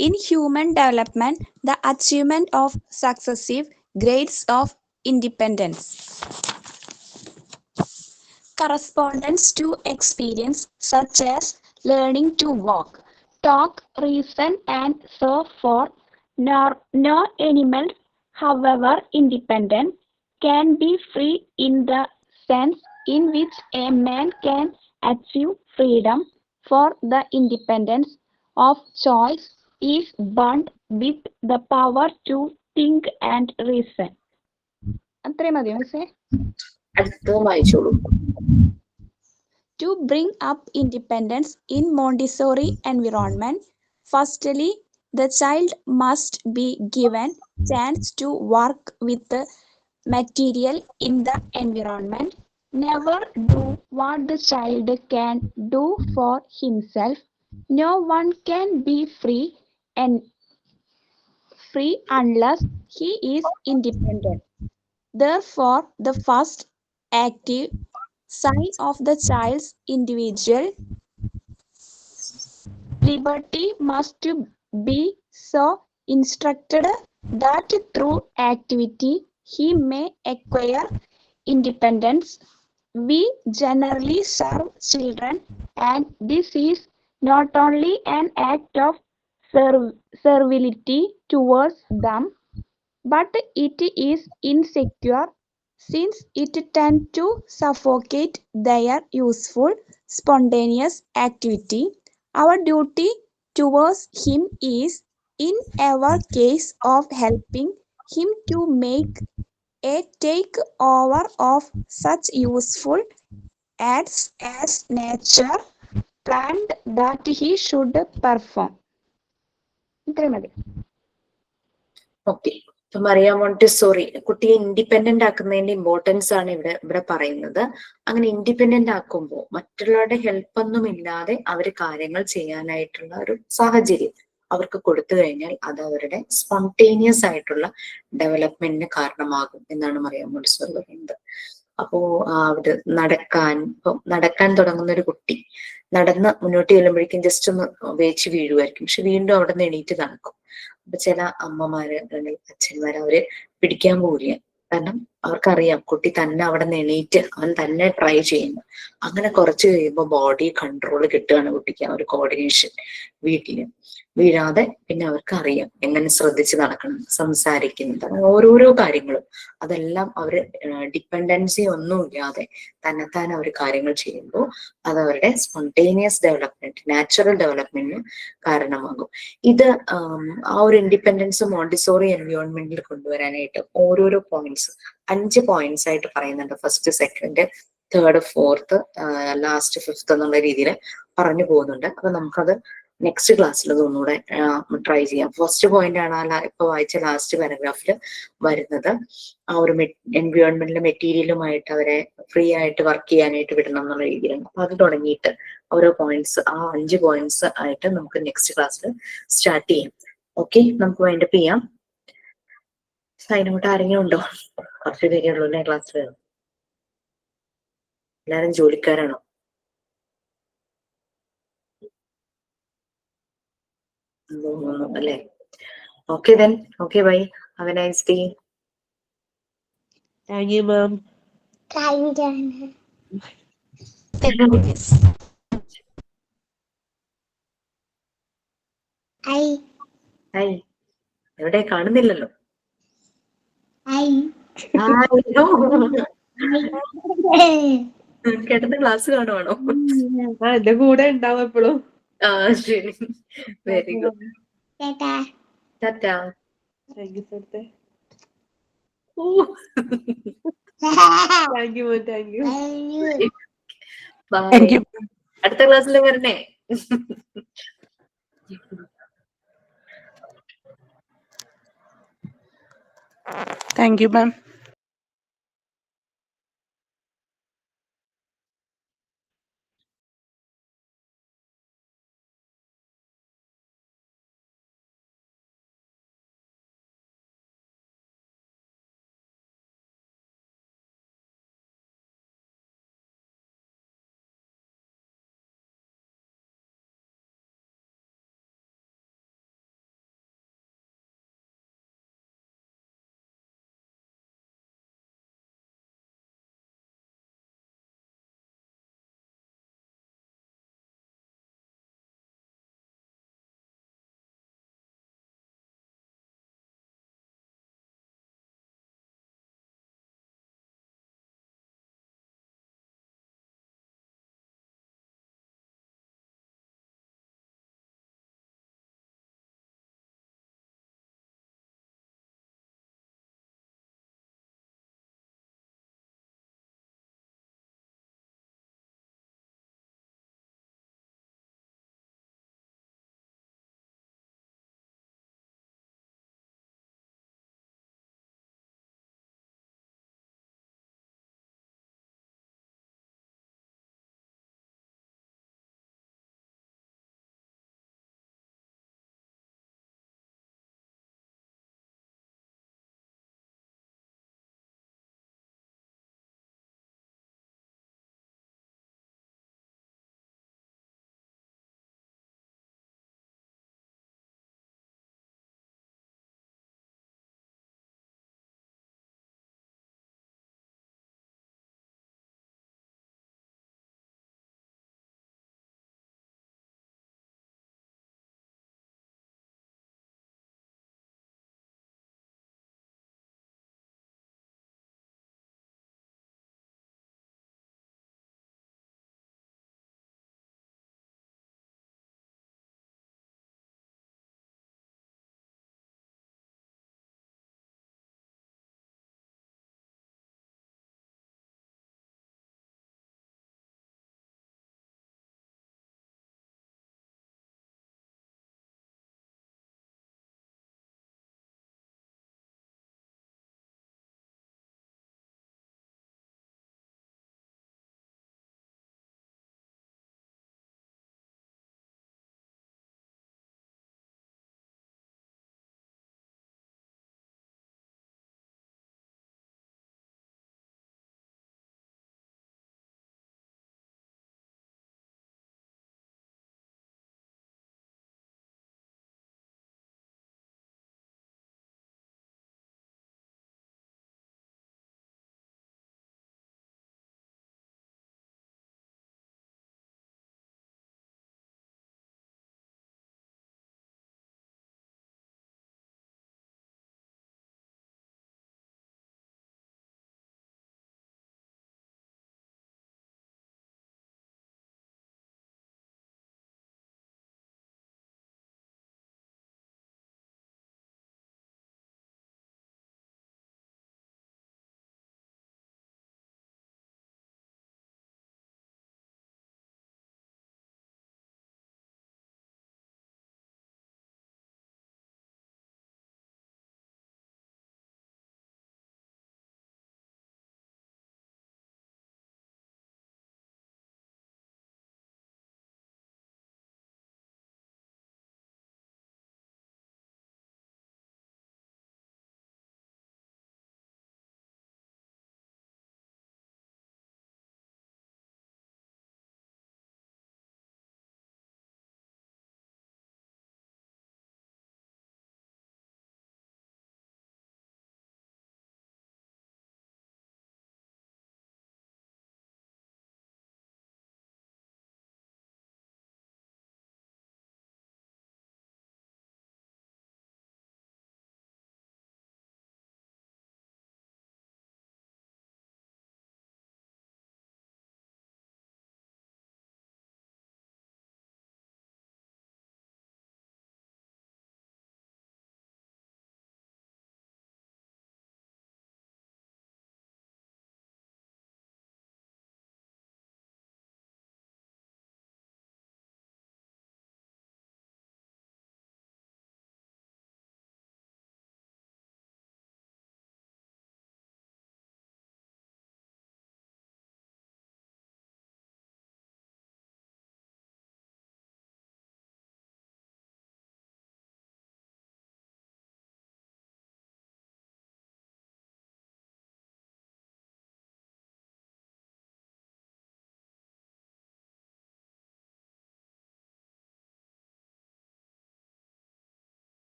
In human development, the achievement of successive grades of independence corresponds to experience such as learning to walk, talk, reason, and so forth. No animal, however independent, can be free in the sense in which a man can achieve freedom, for the independence of choice is bound with the power to think and reason. അത്രയും മതിയോ മിസ്സേ? അടുത്തത് വായിച്ചോളൂ. To bring up independence in Montessori environment, firstly, the child must be given chance to work with the material in the environment. Never do what the child can do for himself. No one can be free unless he is independent. Therefore, the first active sign of the child's individual liberty must be so instructed that through activity he may acquire independence. We generally serve children, and this is not only an act of servility towards them, but it is insecure, since it tends to suffocate their useful, spontaneous activity. Our duty towards him is, in our case, of helping him to make a takeover of such useful acts as nature planned that he should perform. ഇത്രയും മതി. Okay. ഇപ്പൊ Mariya Montessori കുട്ടിയെ independent ആക്കുന്നതിന്റെ importance ആണ് ഇവിടെ പറയുന്നത്. അങ്ങനെ independent ആക്കുമ്പോൾ മറ്റുള്ളവരുടെ ഹെൽപ്പ് ഒന്നും ഇല്ലാതെ അവര് കാര്യങ്ങൾ ചെയ്യാനായിട്ടുള്ള ഒരു സാഹചര്യം അവർക്ക് കൊടുത്തു കഴിഞ്ഞാൽ അത് അവരുടെ സ്പോണ്ടേനിയസ് ആയിട്ടുള്ള ഡെവലപ്മെന്റിന് കാരണമാകും എന്നാണ് മറിയ മോണ്ടിസോറി പറയുന്നത്. അപ്പോ അവിടെ നടക്കാൻ തുടങ്ങുന്ന ഒരു കുട്ടി നടന്ന് മുന്നോട്ട് ചെല്ലുമ്പോഴേക്കും ജസ്റ്റ് ഒന്ന് വേച്ച് വീഴുമായിരിക്കും. പക്ഷെ വീണ്ടും അവിടെ നിന്ന് എണീറ്റ് നടക്കും. അപ്പൊ ചില അമ്മമാര് അല്ലെങ്കിൽ അച്ഛന്മാര് അവര് പിടിക്കാൻ പോവില്ല. കാരണം അവർക്കറിയാം കുട്ടി തന്നെ അവിടെ നിന്ന് എണീറ്റ് അവൻ തന്നെ ട്രൈ ചെയ്യുന്നു. അങ്ങനെ കുറച്ച് കഴിയുമ്പോൾ ബോഡി കൺട്രോൾ കിട്ടുകയാണ് കുട്ടിക്ക്, ആ ഒരു കോർഡിനേഷൻ വീട്ടില് വീഴാതെ പിന്നെ അവർക്ക് അറിയാം എങ്ങനെ ശ്രദ്ധിച്ച് നടക്കണം, സംസാരിക്കുന്നത്, അങ്ങനെ ഓരോരോ കാര്യങ്ങളും അതെല്ലാം അവര് ഡിപ്പെൻഡൻസി ഒന്നുമില്ലാതെ തന്നെത്താൻ അവർ കാര്യങ്ങൾ ചെയ്യുമ്പോൾ അത് അവരുടെ സ്പോണ്ടേനിയസ് ഡെവലപ്മെന്റ്, നാച്ചുറൽ ഡെവലപ്മെന്റിന് കാരണമാകും. ഇത് ആ ഒരു ഇൻഡിപെൻഡൻസ് മോണ്ടിസോറി എൻവയോൺമെന്റിൽ കൊണ്ടുവരാനായിട്ട് ഓരോരോ പോയിന്റ്സ് 5 പോയിന്റ്സ് ആയിട്ട് പറയുന്നുണ്ട്. First, second, third, fourth, last, fifth എന്നുള്ള രീതിയിൽ പറഞ്ഞു പോകുന്നുണ്ട്. അപ്പൊ നമുക്കത് നെക്സ്റ്റ് ക്ലാസ്സിൽ ഒന്നുകൂടെ ട്രൈ ചെയ്യാം. ഫസ്റ്റ് പോയിന്റ് ആണ് ഇപ്പൊ വായിച്ച ലാസ്റ്റ് പാരഗ്രാഫിൽ വരുന്നത്. ആ ഒരു എൻവയോൺമെന്റിലെ മെറ്റീരിയലുമായിട്ട് അവരെ ഫ്രീ ആയിട്ട് വർക്ക് ചെയ്യാനായിട്ട് വിടണം എന്നുള്ള രീതിയിലാണ്. അപ്പൊ അത് തുടങ്ങിയിട്ട് ഓരോ പോയിന്റ്സ്, ആ 5 പോയിന്റ്സ് ആയിട്ട് നമുക്ക് നെക്സ്റ്റ് ക്ലാസ്സിൽ സ്റ്റാർട്ട് ചെയ്യാം. ഓക്കെ, നമുക്ക് വൈൻഡപ്പ് ചെയ്യാം. അതിനോട്ട് ആരെങ്കിലും ഉണ്ടോ? കുറച്ച് പേരേ ഉള്ളൂ അല്ലേ ക്ലാസ്സിൽ? എല്ലാരും ജോലിക്കാരാണോ? അല്ലേ? Okay then. Okay, bye. Have a nice day. Thank you, ma'am. Hi. എവിടെ കാണുന്നില്ലല്ലോ? കേട്ടത് ക്ലാസ് കാണുവാണോ? എന്റെ കൂടെ ഉണ്ടാവും എപ്പോഴും. ആ ശരി, very good. Tata. Thank you, sir. Thank you, ma'am. Thank you. Bye. Thank you. അടുത്ത ക്ലാസ്സിൽ വരണേ. Thank you, ma'am.